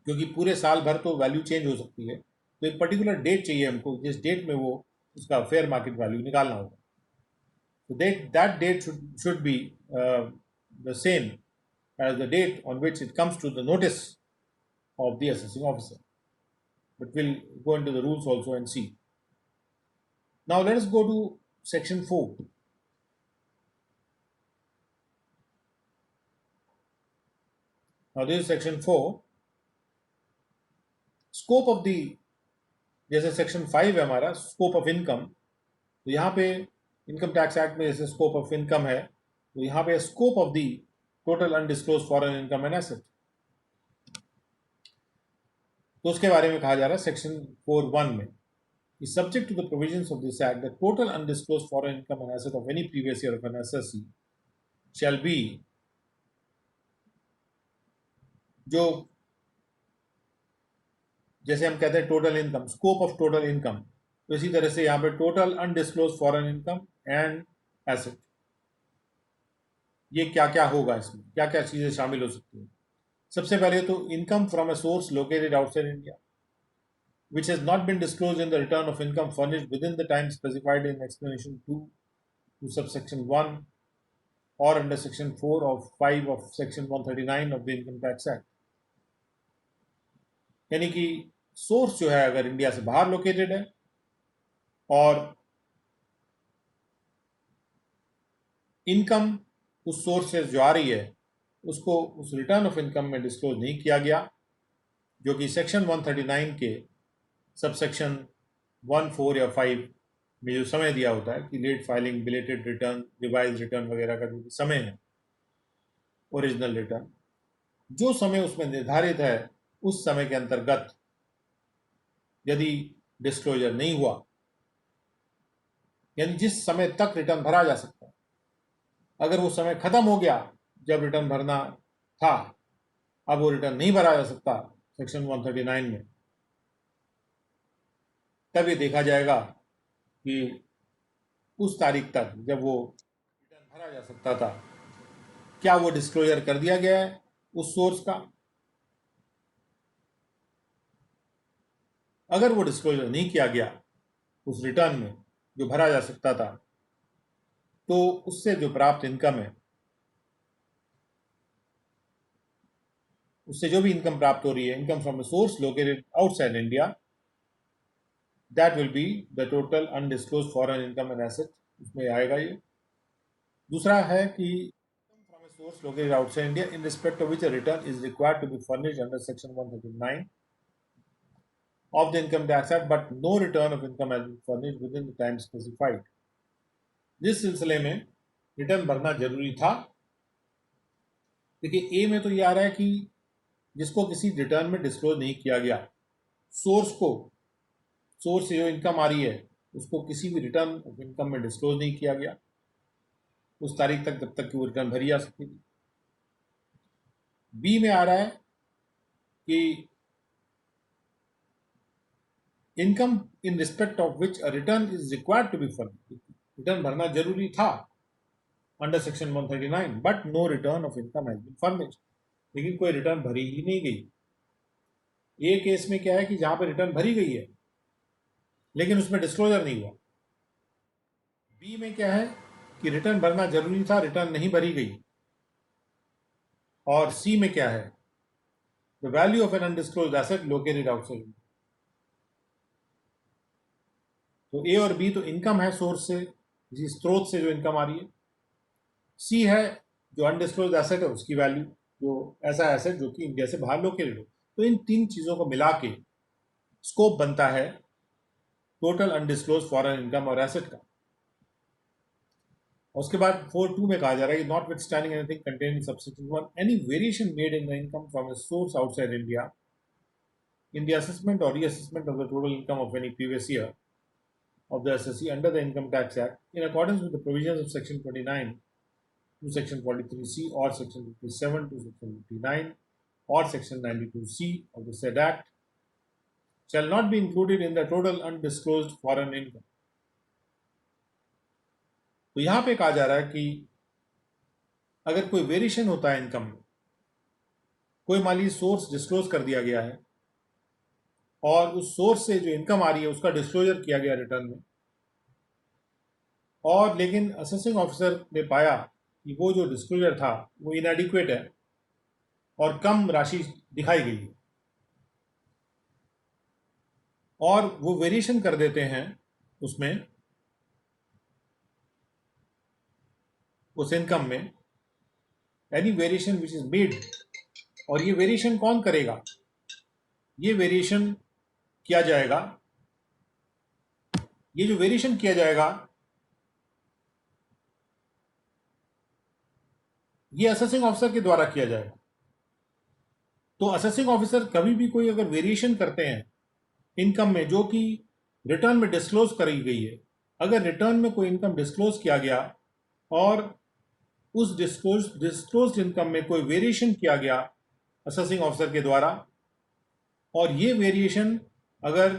क्योंकि पूरे साल भर तो वैल्यू चेंज हो सकती है। तो एक पर्टिकुलर डेट चाहिए हमको जिस डेट में वो उसका फेयर मार्केट वैल्यू निकालना होगा। तो that date should be the same as the date on which it comes to the notice of the assessing officer. But we'll go into the rules also and see. Now let us go to section 4. Now this is section 4. Scope of the, जैसे section 5 है हमारा scope of income, तो यहाँ पे income tax act में जैसे scope of income है, तो यहाँ पे scope of the total undisclosed foreign income and asset, तो उसके बारे में कहा जा रहा है सेक्शन 4(1) में, is subject to the provisions of this act, the total undisclosed foreign income and asset of any previous year of an assessee shall be, जो जैसे हम कहते हैं total income, scope of total income, तो इसी तरह से यहाँ पे total undisclosed foreign income and asset, ये क्या क्या होगा, इसमें क्या क्या चीज़ें शामिल हो सकती हैं। सबसे पहले तो income from a source located outside India which has not been disclosed in the return of income furnished within the time specified in explanation 2 to subsection 1 or under section 4 of 5 of section 139 of the Income Tax Act। यानी कि source जो है अगर India से बाहर located है और income उस सोर्स से जो आ रही है उसको उस रिटर्न ऑफ इनकम में डिस्क्लोज नहीं किया गया, जो कि सेक्शन 139 के सबसेक्शन 1, 4 या 5 में जो समय दिया होता है कि late filing, belated return, revise return वगैरह का जो समय है, ओरिजिनल रिटर्न, जो समय उसमें निर्धारित है उस समय के अंतर्गत यदि डिस्क्लोजर नहीं हुआ, यानी जिस समय तक रिटर्न भरा जा सकता है, अगर वो समय खत्म हो गया जब रिटर्न भरना था, अब वो रिटर्न नहीं भरा जा सकता सेक्शन 139 में, तब ये देखा जाएगा कि उस तारीख तक जब वो रिटर्न भरा जा सकता था, क्या वो डिस्क्लोजर कर दिया गया है उस सोर्स का। अगर वो डिस्क्लोजर नहीं किया गया उस रिटर्न में जो भरा जा सकता था, तो उससे जो प्राप्त इनकम है, उससे जो भी इनकम प्राप्त हो रही है, income from a source located outside India, that will be the total undisclosed foreign income and asset, इसमें आएगा ये। दूसरा है कि from a source located outside India in respect of which a return is required to be furnished under section 139 of the Income Tax Act, but no return of income has been furnished within the time specified. जिस सिलसिले में return भरना जरूरी था, देखिए ए में तो ये आ रहा है कि जिसको किसी रिटर्न में डिस्क्लोज नहीं किया गया, सोर्स से जो इनकम आ रही है उसको किसी भी रिटर्न ऑफ इनकम में डिस्क्लोज नहीं किया गया उस तारीख तक, जब तक कि वो रिटर्न भरी जा सकती थी। बी में आ रहा है कि income in respect of which a return is required to be furnished, return भरना जरूरी था under section 139, but no return of income has been furnished, लेकिन कोई रिटर्न भरी ही नहीं गई। ए केस में क्या है कि जहां पर रिटर्न भरी गई है लेकिन उसमें डिस्क्लोजर नहीं हुआ। बी में क्या है कि रिटर्न भरना जरूरी था, रिटर्न नहीं भरी गई। और सी में क्या है, the value of an undisclosed asset located outside India. तो ए और बी तो इनकम है सोर्स से, किसी स्रोत से जो इनकम आ रही है। सी है जो अनडिस्क्लोज्ड एसेट है उसकी वैल्यू, जो ऐसा एसेट जो कि इंडिया से बाहर लोकेटेड हो। तो इन तीन चीजों को मिला के स्कोप बनता है टोटल अनडिस्क्लोज्ड फॉरेन इनकम और एसेट का। उसके बाद 4.2 में कहा जा रहा है कि not with standing anything contain in subsection 1 any variation made in the income from a source outside India in the assessment or reassessment of the total income of any previous year of the assessee under the Income Tax Act in accordance with the provisions of Section 29 to Section 43C or Section 57 to Section 59 or Section 92C of the said Act shall not be included in the total undisclosed foreign income. तो यहां पे कहा जा रहा है कि अगर कोई वेरिएशन होता है इनकम में, कोई मान लीजिए सोर्स डिस्क्लोज कर दिया गया है और उस सोर्स से जो इनकम आ रही है उसका डिस्क्लोजर किया गया रिटर्न में, और लेकिन असेसिंग ऑफिसर ने पाया कि वो जो डिस्क्लोजर था वो इनएडिक्वेट है और कम राशि दिखाई गई है, और वो वेरिएशन कर देते हैं उसमें, उस इनकम में, any variation which is made. और ये वेरिएशन कौन करेगा? ये वेरिएशन किया जाएगा, ये जो वेरिएशन किया जाएगा ये असेसिंग ऑफिसर के द्वारा किया जाएगा। तो असेसिंग ऑफिसर कभी भी कोई अगर वेरिएशन करते हैं इनकम में जो कि रिटर्न में डिस्क्लोज करी गई है, अगर रिटर्न में कोई इनकम डिस्क्लोज किया गया और उस डिस्क्लोज इनकम में कोई वेरिएशन किया गया असेसिंग ऑफिसर के द्वारा, और ये वेरिएशन अगर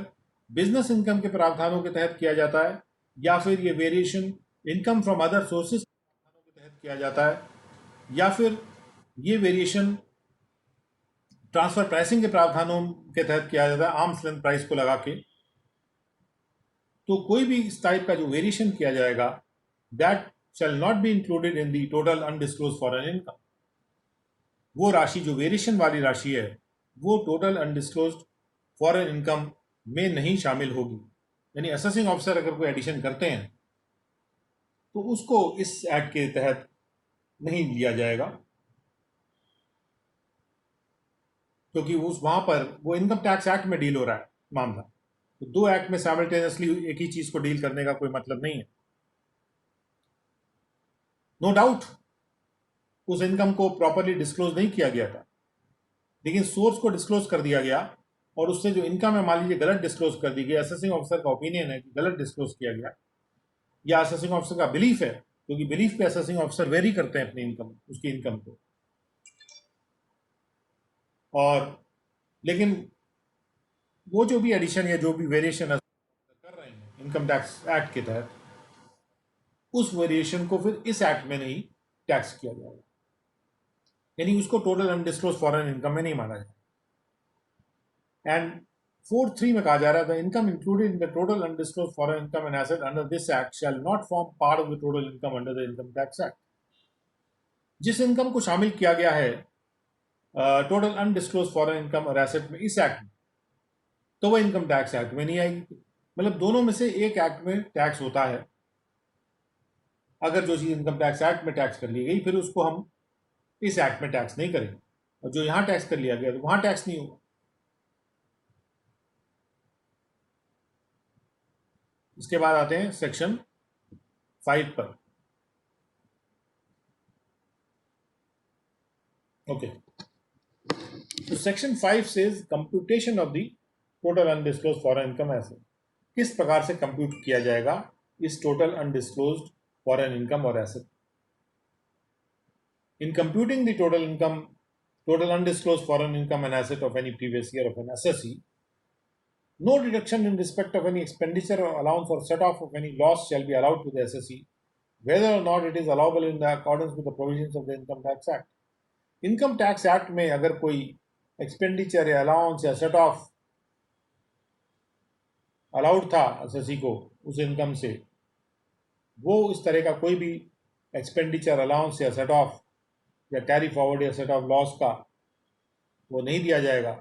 बिजनेस इनकम के प्रावधानों के तहत किया जाता है या फिर ये variation income from other sources के तहत किया जाता है या फिर ये वेरिएशन ट्रांसफर प्राइसिंग के प्रावधानों के तहत किया जाता है आर्म्स लेंथ प्राइस को लगा के, तो कोई भी इस टाइप का जो वेरिएशन किया जाएगा that shall not be included in the total undisclosed foreign income. वो राशि जो वेरिएशन वाली राशि है वो टोटल अनडिस्क्लोज फॉरेन इनकम में नहीं शामिल होगी। यानी असेसिंग ऑफिसर अगर कोई एडिशन करते हैं तो उसको इस एक्ट के तहत नहीं लिया जाएगा, क्योंकि उस वहां पर वो इनकम टैक्स एक्ट में डील हो रहा है मामला। तो दो एक्ट में साइमल्टेनियसली एक ही चीज को डील करने का कोई मतलब नहीं है। नो डाउट उस इनकम को प्रॉपरली डिस्क्लोज नहीं किया गया था, लेकिन सोर्स को डिस्क्लोज कर दिया गया और उससे जो इनकम है मान लीजिए गलत डिस्क्लोज कर दी गई, असेसिंग ऑफिसर का ओपिनियन है कि गलत डिस्क्लोज किया गया, या असेसिंग ऑफिसर का बिलीफ है, क्योंकि बिलीफ पे असेसिंग ऑफिसर वेरी करते हैं अपनी इनकम, उसकी इनकम को। और लेकिन वो जो भी एडिशन या जो भी वेरिएशन कर रहे हैं इनकम टैक्स एक्ट के तहत, उस वेरिएशन को फिर इस एक्ट में नहीं टैक्स किया जाएगा, यानी उसको टोटल अनडिस्क्लोज फॉरेन इनकम में नहीं माना जाए। एंड 4.3 में कहा जा रहा है the income included in the total undisclosed foreign income and asset under this act shall not form part of the total income under the income tax act. जिस इनकम को शामिल किया गया है टोटल अनडिस्क्लोज फॉरेन इनकम और asset में इस act में, तो वह इनकम टैक्स एक्ट में नहीं आएगी। मतलब दोनों में से एक एक्ट में टैक्स होता है। अगर जो चीज़ इनकम टैक्स एक्ट में टैक्स कर ली गई, फिर उसको हम इस एक्ट में टैक्स नहीं करेंगे, और जो यहाँ टैक्स कर लिया गया तो वहाँ टैक्स नहीं होगा। इसके बाद आते हैं सेक्शन 5 पर। ओके, तो section 5 says computation of the total undisclosed foreign income asset. किस प्रकार से कंप्यूट किया जाएगा इस टोटल अनडिस्क्लोज्ड फॉरेन इनकम और asset. In computing the total income, total undisclosed foreign income and asset of any previous year of an assessee, no deduction in respect of any expenditure or allowance or set off of any loss shall be allowed to the assessee, whether or not it is allowable in accordance with the provisions of the Income Tax Act. Income tax act में अगर कोई expenditure या allowance या set of allowed था assessee को उस income से, वो इस तरह का कोई भी एक्सपेंडिचर, अलाउंस या सेट ऑफ या कैरी फॉरवर्ड या सेट ऑफ लॉस का वो नहीं दिया जाएगा।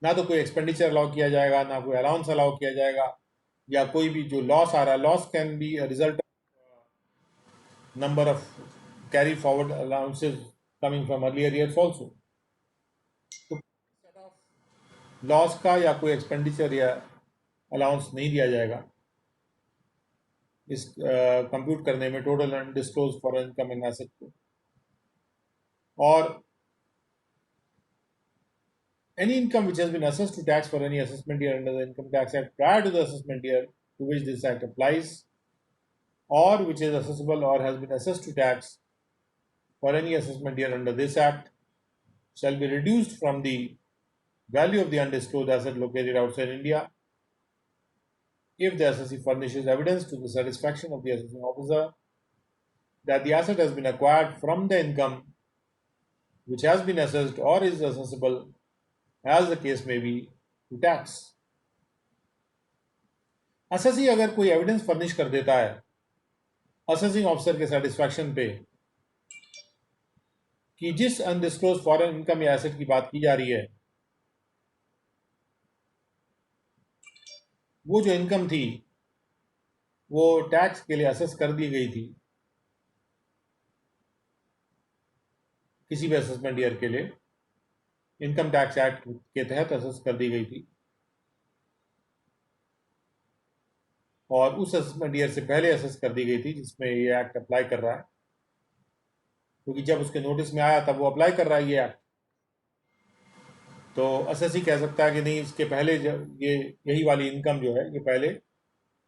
ना तो कोई एक्सपेंडिचर अलाउ किया जाएगा, ना कोई अलाउंस अलाउ किया जाएगा, या कोई भी जो लॉस आ रहा है, loss can be a result of number of carry forward allowances coming from earlier years also. तो लॉस का या कोई एक्सपेंडिचर या अलाउंस नहीं दिया जाएगा इस कंप्यूट करने में total undisclosed foreign income and asset को। और any income which has been assessed to tax for any assessment year under the Income Tax Act prior to the assessment year to which this act applies, or which is assessable or has been assessed to tax for any assessment year under this act, shall be reduced from the value of the undisclosed asset located outside India if the assessee furnishes evidence to the satisfaction of the assessing officer that the asset has been acquired from the income which has been assessed or is assessable, as the case may be, to tax. Assessee अगर कोई evidence furnish कर देता है assessing officer के satisfaction पे कि जिस undisclosed foreign income या एसेट की बात की जा रही है, वो जो इनकम थी वो टैक्स के लिए असेस कर दी गई थी किसी भी असेसमेंट ईयर के लिए, इनकम टैक्स एक्ट के तहत असेस कर दी गई थी, और उस असेसमेंट ईयर से पहले असेस कर दी गई थी जिसमें ये एक्ट अप्लाई कर रहा है, क्योंकि जब उसके नोटिस में आया तब वो अप्लाई कर रहा है ये एक्ट। तो असेसी कह सकता है कि नहीं, इसके पहले ये यही वाली इनकम जो है ये पहले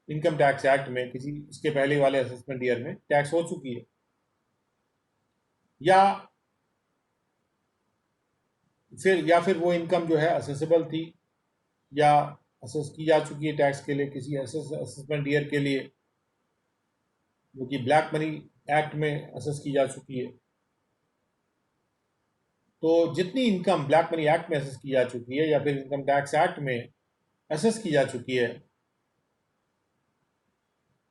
इनकम टैक्स एक्ट में किसी इसके पहले वाले असेसमेंट ईयर में टैक्स हो चुकी है, या फिर वो इनकम जो है असेसेबल थी या असेस की जा चुकी है टैक्स के लिए किसी असेसमेंट ईयर के लिए जो कि ब्लैक मनी एक्ट में असेस की जा चुकी है। तो जितनी इनकम ब्लैक मनी एक्ट में असेस की जा चुकी है या फिर इनकम टैक्स एक्ट में असेस की जा चुकी है,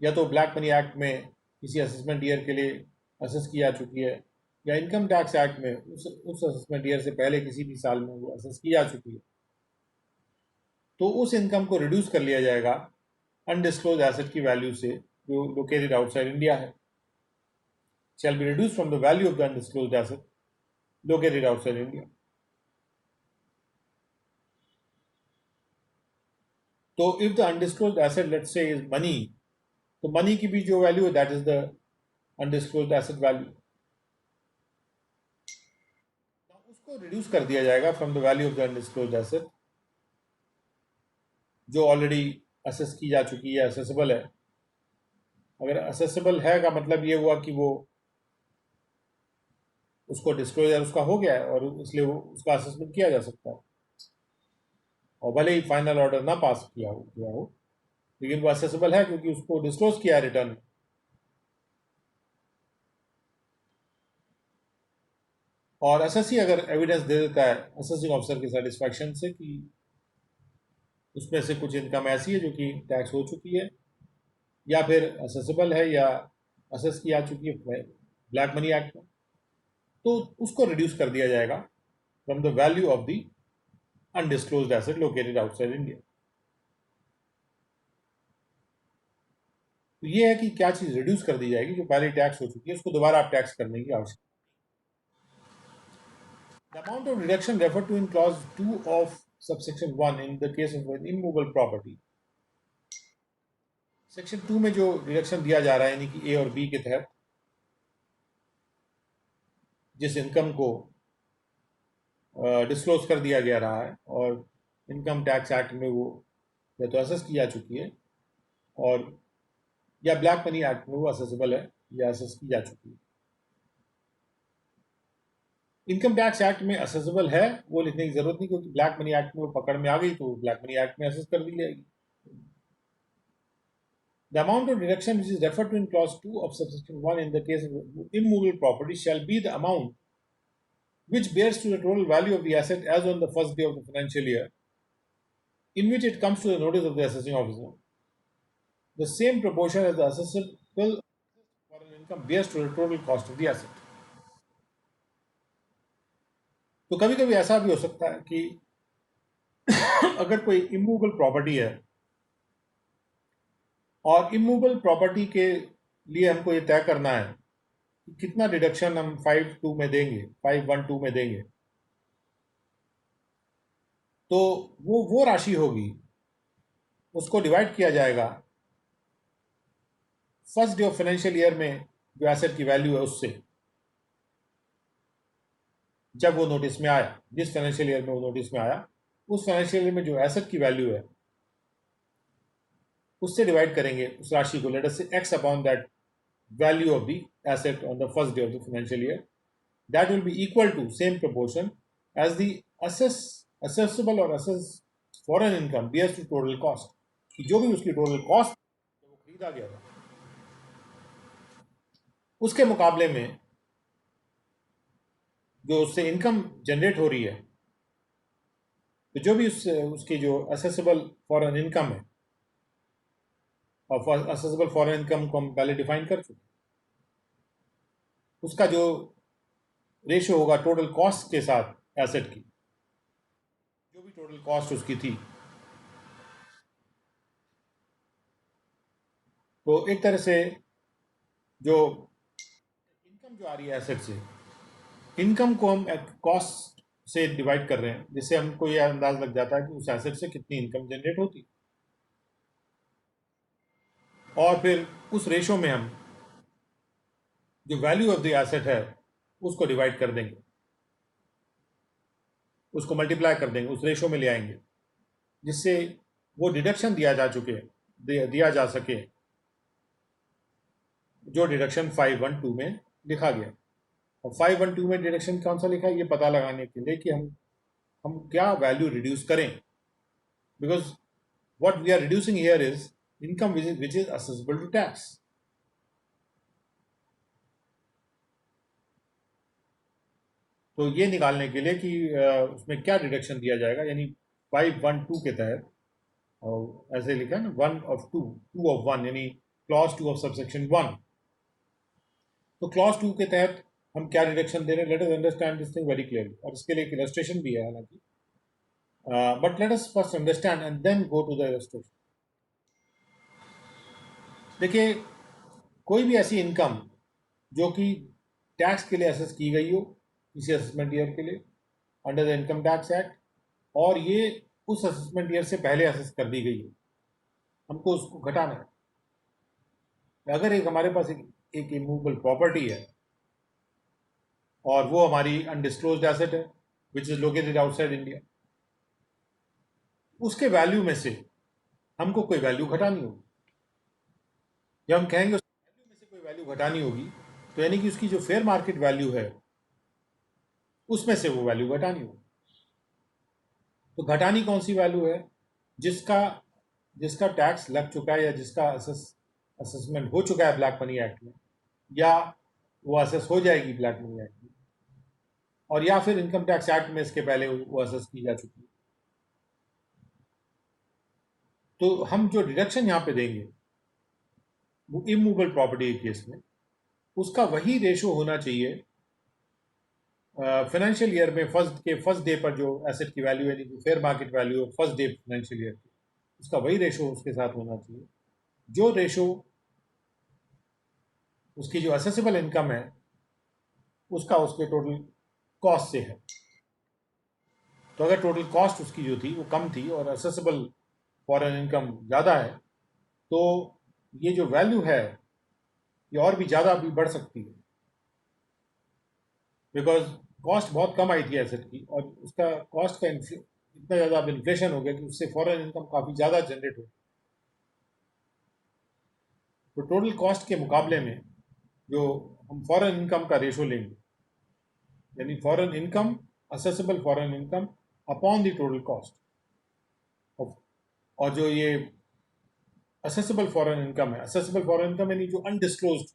या तो ब्लैक मनी एक्ट में किसी असेसमेंट ईयर के लिए असेस की जा चुकी है, या इनकम टैक्स एक्ट में उस असेसमेंट ईयर से पहले किसी भी साल में वो असेस की जा चुकी है, तो उस इनकम को रिड्यूस कर लिया जाएगा अनडिस्क्लोज एसेट की वैल्यू से जो लोकेटेड आउटसाइड इंडिया है। Shall be reduce from the value of the undisclosed asset located outside India. तो if the undisclosed asset let's say is money, तो मनी की भी जो वैल्यू है that is the undisclosed asset value, उसको reduce कर दिया जाएगा from the value of the undisclosed asset जो ऑलरेडी असेस की जा चुकी है, असेसेबल है। अगर असेसेबल है का मतलब ये हुआ कि वो उसको डिस्क्लोजर उसका हो गया है और इसलिए वो उसका असेसमेंट किया जा सकता है, और भले ही फाइनल ऑर्डर ना पास किया हो लेकिन वो असेसेबल है क्योंकि उसको डिस्क्लोज किया है रिटर्न। और असेसी अगर एविडेंस दे देता है असेसिंग ऑफिसर के सेटिस्फैक्शन से कि उसमें से कुछ इनकम ऐसी है जो कि टैक्स हो चुकी है या फिर असेसेबल है या असेस की आ चुकी है ब्लैक मनी एक्ट में, तो उसको रिड्यूस कर दिया जाएगा from the value of the undisclosed asset located outside India. तो ये है कि क्या चीज रिड्यूस कर दी जाएगी, जो पहले टैक्स हो चुकी है उसको दोबारा आप टैक्स करने की आवश्यकता। The amount of reduction referred to in clause 2 of subsection 1 in the case of an immovable property। Section 2 में जो रिडक्शन दिया जा रहा है यानी कि ए और बी के तहत जिस इनकम को डिस्क्लोज कर दिया गया रहा है और इनकम टैक्स एक्ट में वो या तो असेस की जा चुकी है और या ब्लैक मनी एक्ट में वो असेसेबल है या असेस की जा चुकी है। इनकम टैक्स एक्ट में असेसेबल है वो लिखने की जरूरत नहीं, क्योंकि ब्लैक मनी एक्ट में वो पकड़ में आ गई तो ब्लैक मनी एक्ट में असेस कर दी जाएगी। The amount of deduction which is referred to in clause 2 of subsection 1 in the case of immovable property shall be the amount which bears to the total value of the asset as on the first day of the financial year in which it comes to the notice of the assessing officer. The same proportion as the assessable foreign income bears to the total cost of the asset. तो कभी कभी ऐसा भी हो सकता है कि अगर कोई इमूवेबल प्रॉपर्टी है और इमूवेबल प्रॉपर्टी के लिए हमको ये तय करना है कि कितना डिडक्शन हम 5(2) में देंगे, 5(1)(2) में देंगे, तो वो राशि होगी, उसको डिवाइड किया जाएगा first day of financial year में जो एसेट की वैल्यू है उससे, जब वो नोटिस में आया, जिस फाइनेंशियल ईयर में वो नोटिस में आया उस फाइनेंशियल ईयर में जो एसेट की वैल्यू है उससे डिवाइड करेंगे उस राशि को, late us say x upon that value of the asset on the first day of the financial year, that will be equal to same proportion as the assessable और assess foreign income bears to total cost, कि जो भी उसकी total cost वो खरीदा गया था उसके मुकाबले में जो उससे इनकम जनरेट हो रही है, तो जो भी उसकी जो असेसेबल फॉरेन इनकम है, और असेसेबल फॉरेन इनकम को हम पहले डिफाइन कर चुके, उसका जो रेशियो होगा टोटल कॉस्ट के साथ एसेट की, जो भी टोटल कॉस्ट उसकी थी, तो एक तरह से जो इनकम जो आ रही है एसेट से, इनकम को हम कॉस्ट से डिवाइड कर रहे हैं, जिससे हमको यह अंदाज लग जाता है कि उस एसेट से कितनी इनकम जनरेट होती, और फिर उस रेशो में हम जो वैल्यू ऑफ द एसेट है उसको डिवाइड कर देंगे, उसको मल्टीप्लाई कर देंगे, उस रेशो में ले आएंगे, जिससे वो डिडक्शन दिया जा सके जो डिडक्शन 5(1)(2) में लिखा गया। और 5(1)(2) में डिडक्शन कौन सा लिखा है ये पता लगाने के लिए कि हम क्या वैल्यू रिड्यूस करें, because what we are reducing here is income which is accessible to tax. तो ये निकालने के लिए कि उसमें क्या डिडक्शन दिया जाएगा, यानी 5(1)(2) के तहत, और ऐसे लिखा है ना 1 of 2, 2 of 1, यानी क्लॉज 2 ऑफ सबसेक्शन 1। तो क्लॉज 2 के तहत हम क्या डिडक्शन दे रहे हैं, let us understand this thing very clearly, और इसके लिए एक इलस्ट्रेशन भी है हालांकि, but let us first understand and then go to the illustration. देखिए, कोई भी ऐसी इनकम जो कि टैक्स के लिए असेस की गई हो किसी असेसमेंट ईयर के लिए under the income tax act, और ये उस असेसमेंट ईयर से पहले असेस कर दी गई हो, हमको उसको घटाना है। अगर एक हमारे पास एक इमूवेबल प्रॉपर्टी है और वो हमारी अनडिस्क्लोज्ड एसेट है विच इज लोकेटेड आउटसाइड इंडिया, उसके वैल्यू में से हमको कोई वैल्यू घटानी होगी। जब हम कहेंगे उस वैल्यू में से कोई वैल्यू घटानी होगी, तो यानी कि उसकी जो फेयर मार्केट वैल्यू है उसमें से वो वैल्यू घटानी होगी। तो घटानी कौन सी वैल्यू है, जिसका टैक्स लग चुका है या जिसका असेसमेंट हो चुका है ब्लैक मनी एक्ट में, या वो असेस हो जाएगी ब्लैक मनी एक्ट में, और या फिर इनकम टैक्स एक्ट में इसके पहले वो असेस की जा चुकी है। तो हम जो डिडक्शन यहाँ पे देंगे वो इमूवेबल प्रॉपर्टी के केस में उसका वही रेशो होना चाहिए फाइनेंशियल ईयर में फर्स्ट डे पर जो एसेट की वैल्यू यानी कि fair market value first day financial year की, उसका वही रेशो उसके साथ होना चाहिए जो रेशो उसकी जो असेसेबल इनकम है उसका उसके टोटल कॉस्ट से है। तो अगर टोटल कॉस्ट उसकी जो थी वो कम थी और असेसेबल फॉरेन इनकम ज़्यादा है तो ये जो वैल्यू है ये और भी ज़्यादा भी बढ़ सकती है, बिकॉज कॉस्ट बहुत कम आई थी एसेट की और उसका कॉस्ट का इतना ज़्यादा अब इन्फ्लेशन हो गया कि उससे फॉरेन इनकम काफ़ी ज़्यादा जनरेट हो। तो टोटल कॉस्ट के मुकाबले में जो हम फॉरेन इनकम का रेशो लेंगे यानी foreign income accessible foreign income upon the total cost, और जो ये असेसेबल फॉरेन इनकम है, असेसेबल फॉरेन इनकम यानी जो अनडिस्क्लोज्ड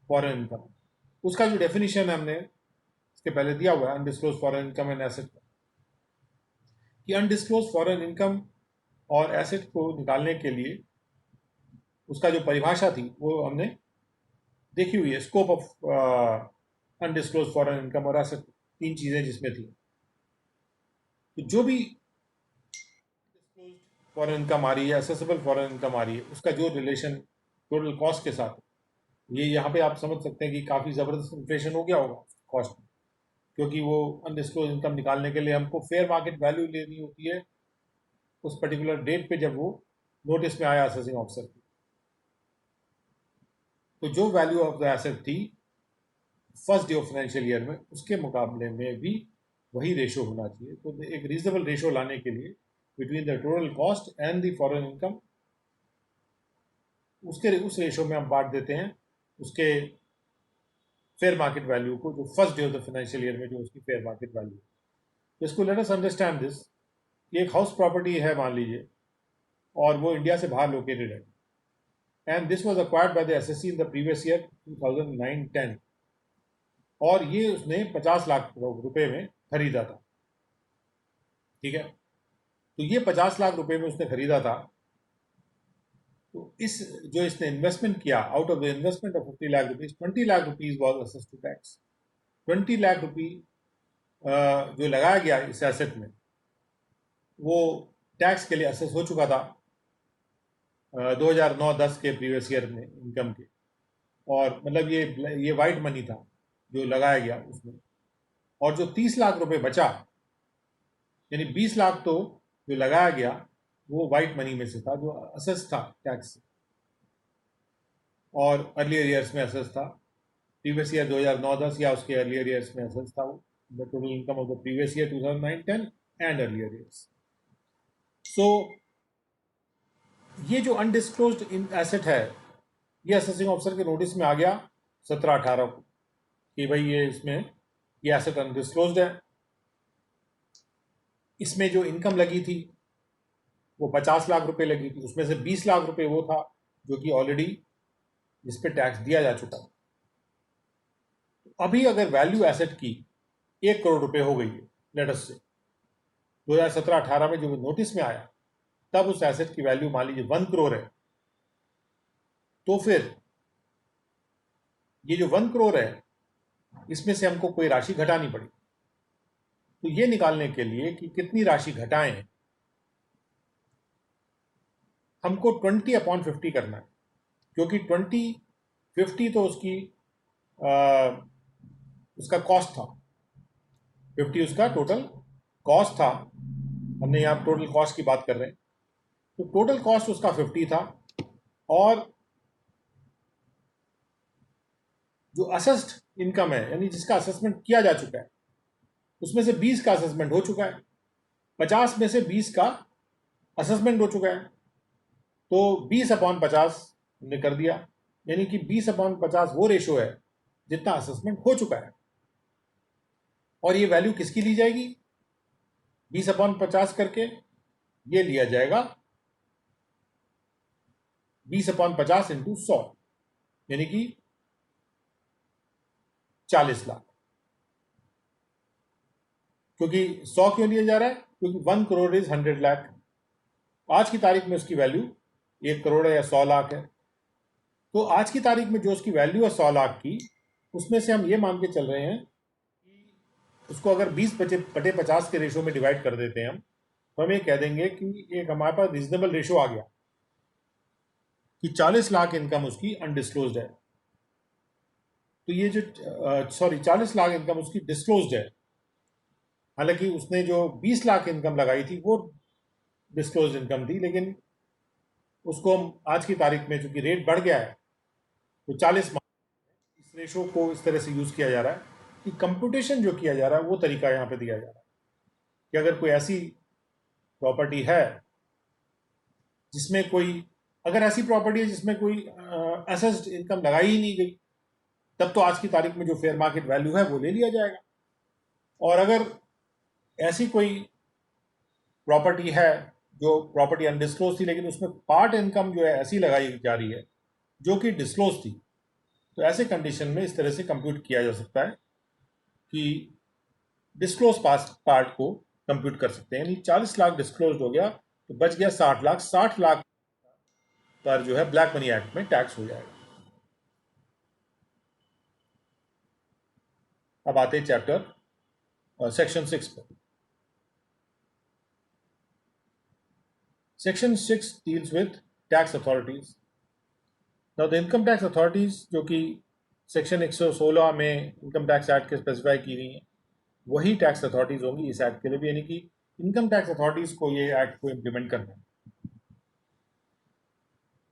फॉरेन इनकम, उसका जो डेफिनेशन है हमने इसके पहले दिया हुआ है undisclosed foreign income and asset का, कि अनडिस्क्लोज्ड फॉरेन इनकम और एसेट को निकालने के लिए उसका जो परिभाषा थी वो हमने देखी हुई है। Scope of undisclosed foreign income और एसेट, तीन चीज़ें जिसमें थी। तो जो भी फॉरेन इनकम आ रही है, असेसेबल फॉरेन इनकम आ रही है, उसका जो रिलेशन टोटल कॉस्ट के साथ, ये यहाँ पे आप समझ सकते हैं कि काफ़ी ज़बरदस्त इन्फ्लेशन हो गया होगा कॉस्ट में, क्योंकि वो अनडिस्क्लोज इनकम निकालने के लिए हमको फेयर मार्केट वैल्यू लेनी होती है उस पर्टिकुलर डेट पे जब वो नोटिस में आया असेसिंग ऑफिसर की। तो जो वैल्यू ऑफ द एसेट थी first day of financial year में, उसके मुकाबले में भी वही रेशो होना चाहिए। तो एक रीजनेबल रेशो लाने के लिए between the total cost and the foreign income, उस रेशो में हम बांट देते हैं उसके फेयर मार्केट वैल्यू को, जो first day of the financial year में जो उसकी फेयर मार्केट वैल्यू। तो इसको लेट अस अंडरस्टैंड दिस, एक हाउस प्रॉपर्टी है मान लीजिए और वो इंडिया से बाहर लोकेटेड है, and this was acquired by the assessee in the previous year 2009-10, और ये उसने 50 लाख रुपए में खरीदा था। ठीक है, तो ये 50 लाख रुपए में उसने खरीदा था। तो इस जो इसने इन्वेस्टमेंट किया, out of the investment of 50 lakh rupees, 20 lakh rupees was assessed to tax. 20 lakh rupee जो लगाया गया इस एसेट में वो टैक्स के लिए असेस हो चुका था 2009-10 के प्रीवियस ईयर में इनकम के, और मतलब ये वाइट मनी था जो लगाया गया उसमें। और जो 30 लाख रुपए बचा, यानी 20 लाख तो जो लगाया गया वो वाइट मनी में से था जो असेस था टैक्स से, और अर्लियर ईयर्स में असेस था। प्रीवियस ईयर 2009-10 या उसके अर्लियर ईयर्स में असेस था वो, the total income of the previous year 2009-10 and earlier years. So ये जो अनडिस्क्लोज्ड एसेट है, ये असेसिंग ऑफिसर के नोटिस में आ गया 17-18 को कि भाई ये इसमें ये एसेट अनडिस्क्लोज्ड है। इसमें जो इनकम लगी थी वो 50 लाख रुपए लगी थी, उसमें से 20 लाख रुपए वो था जो कि ऑलरेडी जिस पे टैक्स दिया जा चुका है। अभी अगर वैल्यू एसेट की 1 करोड़ रुपए हो गई है लेटस से 2017-18 में जो नोटिस में आया, तब उस एसेट की वैल्यू मान लीजिए 1 करोड़ है, तो फिर ये जो 1 करोड़ है इसमें से हमको कोई राशि घटानी पड़ी। तो ये निकालने के लिए कि कितनी राशि घटाएं, हमको 20/50 करना है, क्योंकि 20/50 तो उसका कॉस्ट था, 50 उसका टोटल कॉस्ट था। हमने यहाँ टोटल कॉस्ट की बात कर रहे हैं, तो टोटल कॉस्ट उसका 50 था, और जो असेस्ड इनकम है यानी जिसका असेसमेंट किया जा चुका है उसमें से 20 का असेसमेंट हो चुका है, 50 में से 20 का असेसमेंट हो चुका है, तो 20/50 हमने कर दिया, यानी कि 20/50 वो रेशो है जितना असेसमेंट हो चुका है। और ये वैल्यू किसकी ली जाएगी? 20/50 करके ये लिया जाएगा 20/50 इंटू 100, यानी कि 40 लाख। क्योंकि 100 क्यों लिया जा रहा है? क्योंकि 1 करोड़ इज 100 लाख। आज की तारीख में उसकी वैल्यू 1 करोड़ है या 100 लाख है। तो आज की तारीख में जो उसकी वैल्यू है 100 लाख की, उसमें से हम ये मान के चल रहे हैं कि उसको अगर 20/50 के रेशो में डिवाइड कर देते हैं हम, तो हम ये कह देंगे कि एक हमारे पास रीजनेबल रेशो आ गया कि 40 लाख इनकम उसकी अनडिस्क्लोज्ड है। तो ये जो 40 लाख इनकम उसकी डिस्क्लोज्ड है, हालांकि उसने जो 20 लाख इनकम लगाई थी वो डिस्क्लोज्ड इनकम थी, लेकिन उसको हम आज की तारीख में चूंकि रेट बढ़ गया है तो 40 इस रेशो को इस तरह से यूज किया जा रहा है कि कंप्यूटेशन जो किया जा रहा है वो तरीका यहाँ पे दिया जा रहा है कि अगर कोई ऐसी प्रॉपर्टी है जिसमें कोई, अगर ऐसी प्रॉपर्टी है जिसमें कोई असेस्ड इनकम लगाई ही नहीं गई, तब तो आज की तारीख में जो फेयर मार्केट वैल्यू है वो ले लिया जाएगा। और अगर ऐसी कोई प्रॉपर्टी है जो प्रॉपर्टी अनडिस्क्लोज थी लेकिन उसमें पार्ट इनकम जो है ऐसी लगाई जा रही है जो कि डिस्क्लोज थी, तो ऐसे कंडीशन में इस तरह से कंप्यूट किया जा सकता है कि डिस्क्लोज पार्ट को कंप्यूट कर सकते हैं। यानी 40 लाख डिस्क्लोज हो गया तो बच गया 60 लाख। 60 लाख पर जो है ब्लैक मनी एक्ट में टैक्स हो जाएगा। अब आते हैं चैप्टर सेक्शन 6 पर। Section 6 deals with tax authorities. Now the income tax authorities जो कि सेक्शन 116 में इनकम टैक्स एक्ट के स्पेसिफाई की गई हैं, वही टैक्स अथॉरिटीज होंगी इस एक्ट के लिए भी, यानी कि इनकम टैक्स अथॉरिटीज को ये एक्ट को इम्प्लीमेंट करना है।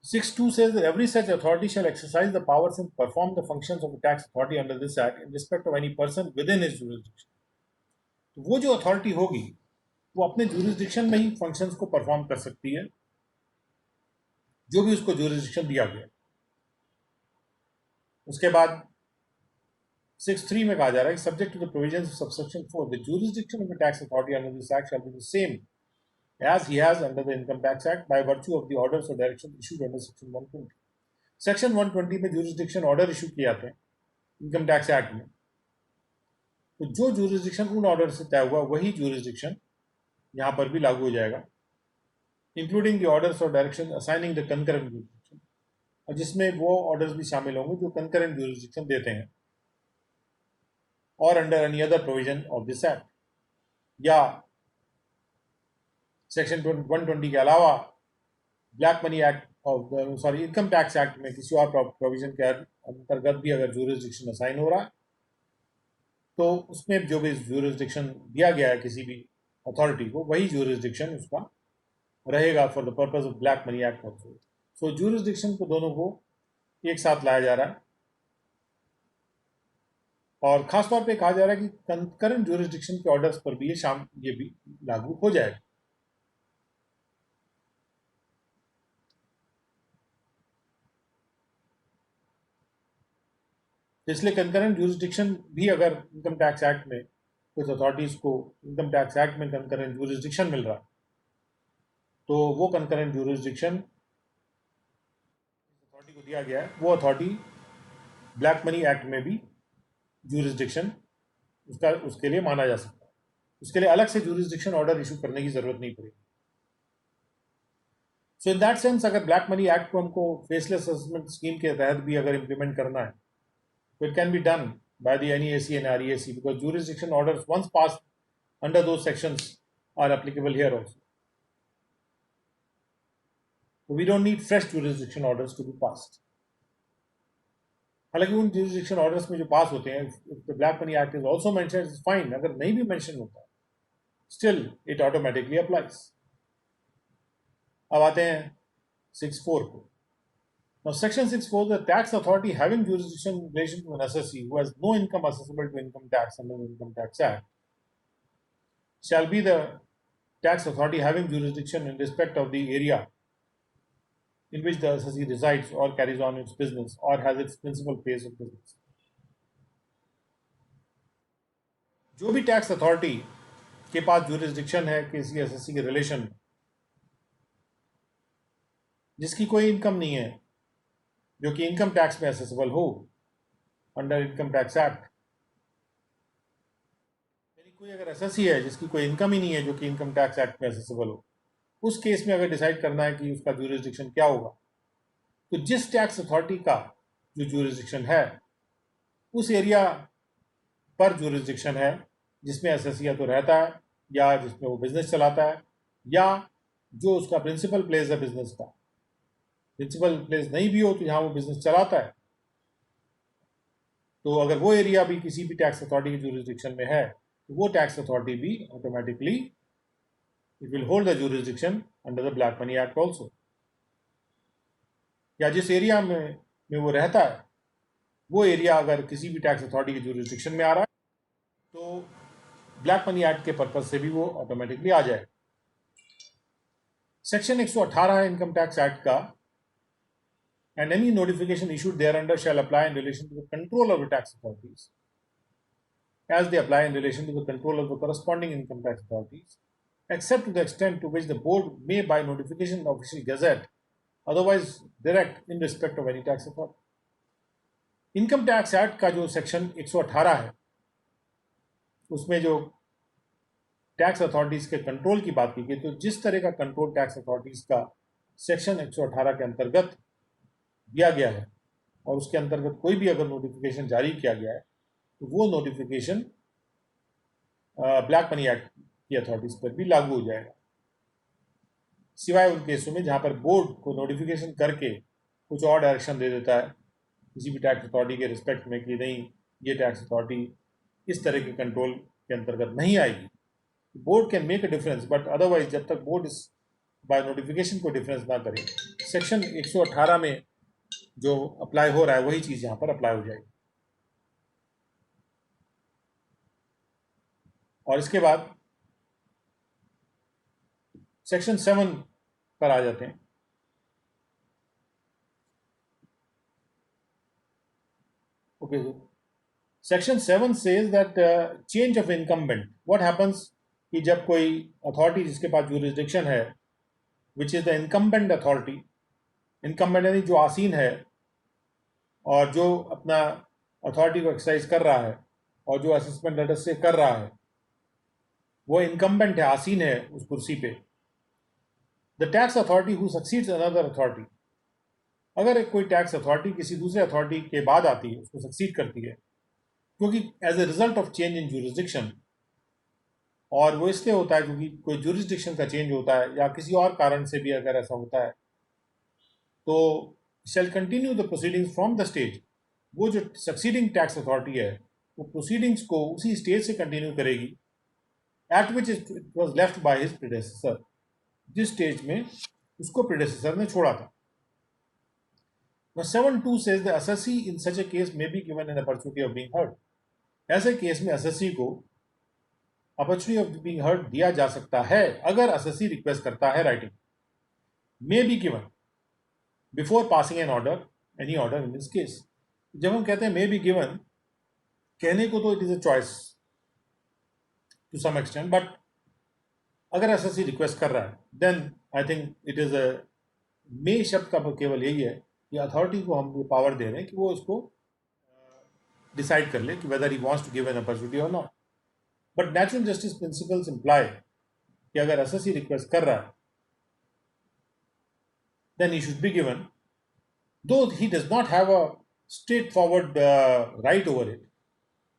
6(2) says that every such authority shall exercise the powers and perform the functions of the tax authority under this act in respect of any person within its jurisdiction. तो वो जो authority होगी वो अपने jurisdiction में ही functions को perform कर सकती है जो भी उसको जुरिस्डिक्शन दिया गया। उसके बाद 6(3) में कहा जा रहा है subject to the provisions of subsection 4 the jurisdiction of the tax authority under this act shall be the same as he has under the Income Tax Act by virtue of the orders or directions issued under Section 120. Section 120 में jurisdiction order issue किए जाते हैं income tax act में, तो जो jurisdiction उन order से तय हुआ वही jurisdiction यहाँ पर भी लागू हो जाएगा, इंक्लूडिंग द ऑर्डर्स और direction assigning the concurrent jurisdiction, और जिसमें वो ऑर्डर्स भी शामिल होंगे जो कंकरेंट jurisdiction देते हैं, और under any other provision of this act, या सेक्शन 120 के अलावा ब्लैक मनी एक्ट और इनकम टैक्स एक्ट में किसी और प्रोविजन के अंतर्गत भी अगर जुरिस्डिक्शन असाइन हो रहा है तो उसमें जो भी जुरिस्डिक्शन दिया गया है किसी भी अथॉरिटी को वही जुरिस्डिक्शन उसका रहेगा for the purpose of black money act also. So jurisdiction को दोनों को एक साथ लाया जा रहा है, और खासतौर पे कहा जा रहा है कि कंकरेंट जुरिस्डिक्शन के ऑर्डर्स पर भी ये भी लागू हो जाएगा। इसलिए कंकरेंट जुरिस्डिक्शन भी अगर इनकम टैक्स एक्ट में कुछ अथॉरिटीज को इनकम टैक्स एक्ट में कंकरेंट जुरिस्डिक्शन मिल रहा है तो वो कंकरेंट जुरिस्डिक्शन अथॉरिटी को दिया गया है वो अथॉरिटी ब्लैक मनी एक्ट में भी जुरिस्डिक्शन उसके लिए माना जा सकता है। उसके लिए अलग से जुरिस्डिक्शन ऑर्डर इशू करने की जरूरत नहीं पड़ेगी। सो इन दैट सेंस अगर ब्लैक मनी एक्ट को हमको फेसलेस असेसमेंट स्कीम के तहत भी अगर इंप्लीमेंट करना है तो it can be done by the NEAC and REAC because jurisdiction orders once passed under those sections are applicable here also. So we don't need fresh jurisdiction orders to be passed. हालांकि उन jurisdiction orders में जो पास होते हैं, if the Black Money Act is also mentioned, it's fine. अगर नहीं भी mention होता, still it automatically applies. अब आते हैं 6(4) को। Now, Section 6(4), the tax authority having jurisdiction in relation to an assessee who has no income assessable to income tax under the Income Tax Act shall be the tax authority having jurisdiction in respect of the area in which the assessee resides or carries on its business or has its principal place of business. जो भी tax authority के पास jurisdiction है किसी assessee के relation में, जिसकी कोई income नहीं है जो कि इनकम टैक्स में असेसेबल हो अंडर इनकम टैक्स एक्ट, यानी कोई अगर एसएससी है जिसकी कोई इनकम ही नहीं है जो कि इनकम टैक्स एक्ट में असेसेबल हो, उस केस में अगर डिसाइड करना है कि उसका जुरिस्डिक्शन क्या होगा तो जिस टैक्स अथॉरिटी का जो जुरिस्डिक्शन है उस एरिया पर जुरिस्डिक्शन है जिसमें एसएससी या तो रहता है या जिसमें वो बिजनेस चलाता है, या जो उसका प्रिंसिपल प्लेस है बिजनेस का। प्रिंसिपल प्लेस नहीं भी हो तो जहाँ वो बिजनेस चलाता है, तो अगर वो एरिया भी किसी भी टैक्स अथॉरिटी की जुरिस्डिक्शन में है तो वो टैक्स अथॉरिटी भी automatically it will hold the jurisdiction under the black money act also. या जिस एरिया में वो रहता है वो एरिया अगर किसी भी टैक्स अथॉरिटी की जुरिस्डिक्शन में आ रहा है तो ब्लैक मनी एक्ट के पर्पज से भी वो ऑटोमेटिकली आ जाए। सेक्शन 118 इनकम टैक्स एक्ट का, and any notification issued thereunder shall apply in relation to the control of the tax authorities as they apply in relation to the control of the corresponding income tax authorities, except to the extent to which the board may by notification of official gazette otherwise direct in respect of any tax authority. Income tax act का जो section 118 है उसमें जो tax authorities के control की बात की गई, तो जिस तरह का कंट्रोल टैक्स अथॉरिटीज का सेक्शन 118 के अंतर्गत दिया गया है और उसके अंतर्गत कोई भी अगर नोटिफिकेशन जारी किया गया है तो वो नोटिफिकेशन ब्लैक मनी एक्ट की अथॉरिटीज पर भी लागू हो जाएगा, सिवाय उन केसों में जहां पर बोर्ड को नोटिफिकेशन करके कुछ और डायरेक्शन दे देता है किसी भी टैक्स अथॉरिटी के रिस्पेक्ट में कि नहीं, ये टैक्स अथॉरिटी इस तरह के कंट्रोल के अंतर्गत नहीं आएगी। Board can make a difference, but otherwise जब तक बोर्ड इस बाय नोटिफिकेशन को डिफरेंस ना करे, सेक्शन 118 में जो अप्लाई हो रहा है वही चीज यहां पर अप्लाई हो जाएगी। और इसके बाद सेक्शन 7 पर आ जाते हैं। Okay, section 7 says that change of incumbent, what happens कि जब कोई अथॉरिटी जिसके पास जुरिस्डिक्शन है which is the incumbent authority, incumbent यानी जो आसीन है और जो अपना अथॉरिटी को एक्सरसाइज कर रहा है और जो असेसमेंट लेटर से कर रहा है वो इनकम्बेंट है, आसीन है उस कुर्सी पे। The tax authority who succeeds another authority, अगर एक कोई टैक्स अथॉरिटी किसी दूसरे अथॉरिटी के बाद आती है, उसको सक्सीड करती है, क्योंकि as a result of change in jurisdiction, और वो इसलिए होता है क्योंकि कोई जुरिस्डिक्शन का चेंज होता है या किसी और कारण से भी अगर ऐसा होता है, तो shall continue the proceedings from the stage, वो जो सक्सीडिंग टैक्स अथॉरिटी है वो प्रोसीडिंग्स को उसी स्टेज से कंटिन्यू करेगी at which it was left by his predecessor, जिस स्टेज में उसको प्रीडेसेसर ने छोड़ा था। Now 7.2 says the assessee in such a case may be given an opportunity of being heard. ऐसे केस में assessee को opportunity of being heard दिया जा सकता है अगर assessee रिक्वेस्ट करता है writing, may be given before passing an order, any order in this case. जब हम कहते हैं may be given, कहने को तो it is a choice to some extent, but अगर assessee रिक्वेस्ट कर रहा है then I think it is a may शब्द का केवल यही है कि अथॉरिटी को हम ये पावर दे रहे हैं कि वो इसको डिसाइड कर ले कि whether he wants to give an opportunity और not. But natural justice principles imply कि अगर एसएससी रिक्वेस्ट कर रहा है then he should be given, though he does not have a straightforward right over it.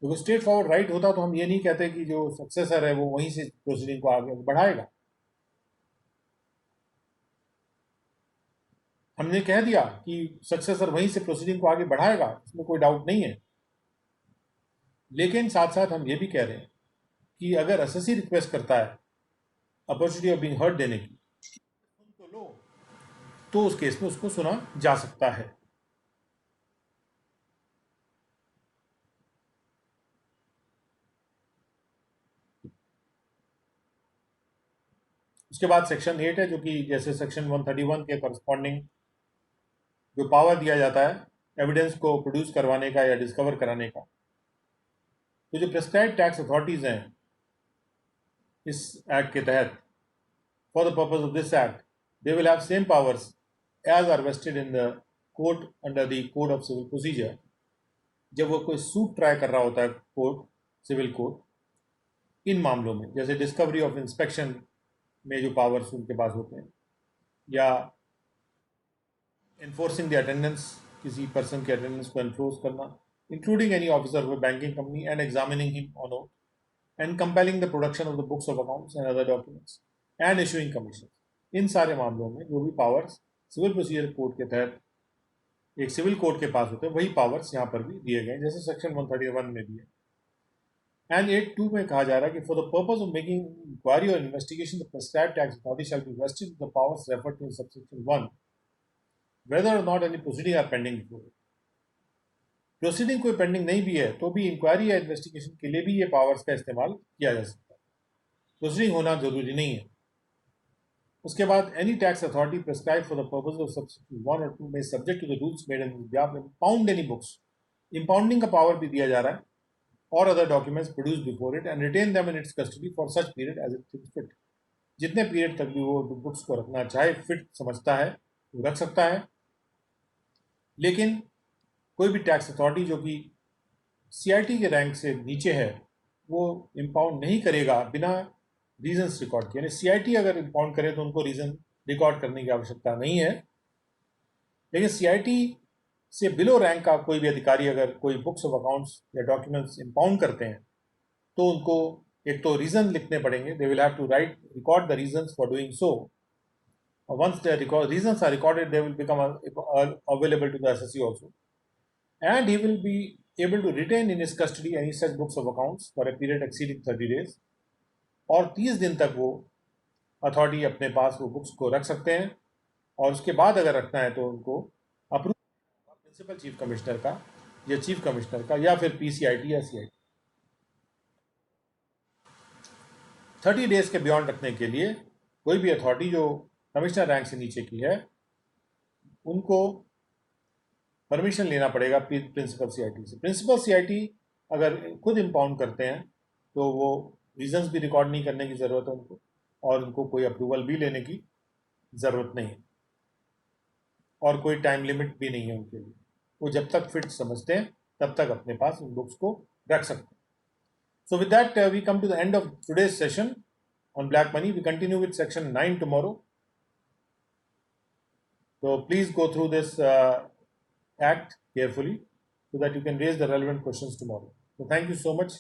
क्योंकि straightforward right होता तो हम ये नहीं कहते कि जो सक्सेसर है वो वहीं से प्रोसीडिंग को आगे बढ़ाएगा। हमने कह दिया कि सक्सेसर वहीं से प्रोसीडिंग को आगे बढ़ाएगा, इसमें कोई डाउट नहीं है, लेकिन साथ साथ हम ये भी कह रहे हैं कि अगर एसएससी रिक्वेस्ट करता है अपॉर्चुनिटी ऑफ बीइंग हर्ड देने की तो लो, तो उस केस में उसको सुना जा सकता है। उसके बाद सेक्शन 8 है जो कि जैसे सेक्शन 131 के करस्पॉन्डिंग जो पावर दिया जाता है एविडेंस को प्रोड्यूस करवाने का या डिस्कवर कराने का, तो जो प्रेस्क्राइब टैक्स अथॉरिटीज हैं इस एक्ट के तहत, for the purpose of this act they will have same powers as are vested in the court under the code of civil procedure. जब वो कोई सूट ट्राई कर रहा होता है कोर्ट, सिविल कोर्ट, इन मामलों में जैसे डिस्कवरी ऑफ इंस्पेक्शन में जो पावर्स उनके पास होते हैं, या enforcing the attendance, किसी पर्सन के अटेंडेंस को एनफोर्स करना, including any officer of banking company and examining him on oath, and compelling the production of the books of accounts and other documents and issuing commissions. इन सारे मामलों में जो भी powers civil procedure code के तहत एक civil code के पास होते हैं वही पावर्स यहाँ पर भी दिए गए जैसे सेक्शन 131 में भी है. एंड 8(2) में कहा जा रहा है कि for the purpose of making inquiry और investigation the prescribed tax authority shall be vested with the powers referred to in subsection 1 whether और not any proceeding are pending before it. Proceeding कोई pending नहीं भी है तो भी inquiry या investigation के लिए भी ये पावर्स का इस्तेमाल किया जा सकता है. प्रोसीडिंग होना जरूरी नहीं है. उसके बाद any tax authority prescribe for the purpose of subsection 1 और 2 में subject to the rules made in behalf impound any books. Impounding का पावर भी दिया जा रहा है और other documents produce before it and retain them in its custody for such period as it thinks fit. जितने पीरियड तक भी वो बुक्स को रखना चाहे फिट समझता है वो रख सकता है. लेकिन कोई भी टैक्स अथॉरिटी जो कि सीआईटी के रैंक से नीचे है वो इम्पाउंड नहीं करेगा बिना रीजंस रिकॉर्ड किए. यानी सीआईटी अगर इम्पाउंड करे तो उनको रीजन रिकॉर्ड करने की आवश्यकता नहीं है. लेकिन सीआईटी से बिलो रैंक का कोई भी अधिकारी अगर कोई बुक्स ऑफ अकाउंट्स या डॉक्यूमेंट्स इम्पाउंड करते हैं तो उनको एक तो रीजन लिखने पड़ेंगे. They will have to write record the reasons for doing so. once the reasons are recorded they will become available to the assessee also, and he will be able to retain in his custody any such books of accounts for a period exceeding 30 days. और 30 दिन तक वो authority अपने पास वो books को रख सकते हैं और उसके बाद अगर रखना है तो उनको अप्रूव प्रिंसिपल चीफ कमिश्नर का या चीफ कमिश्नर का या फिर पीसीआईटी या सीआईटी. 30 डेज के बियॉन्ड रखने के लिए कोई भी अथॉरिटी जो कमिश्नर रैंक से नीचे की है उनको परमिशन लेना पड़ेगा प्रिंसिपल सीआईटी से. प्रिंसिपल सीआईटी अगर खुद इम्पाउंड करते हैं तो वो रीजंस भी रिकॉर्ड नहीं करने की ज़रूरत है उनको और उनको कोई अप्रूवल भी लेने की ज़रूरत नहीं है और कोई टाइम लिमिट भी नहीं है उनके लिए. वो जब तक फिट समझते हैं तब तक अपने पास उन बुक्स को रख सकते हैं. So with that we come to the end of today's session on black money. We continue with section 9 tomorrow. So please go through this act carefully so that you can raise the relevant questions tomorrow. So thank you so much.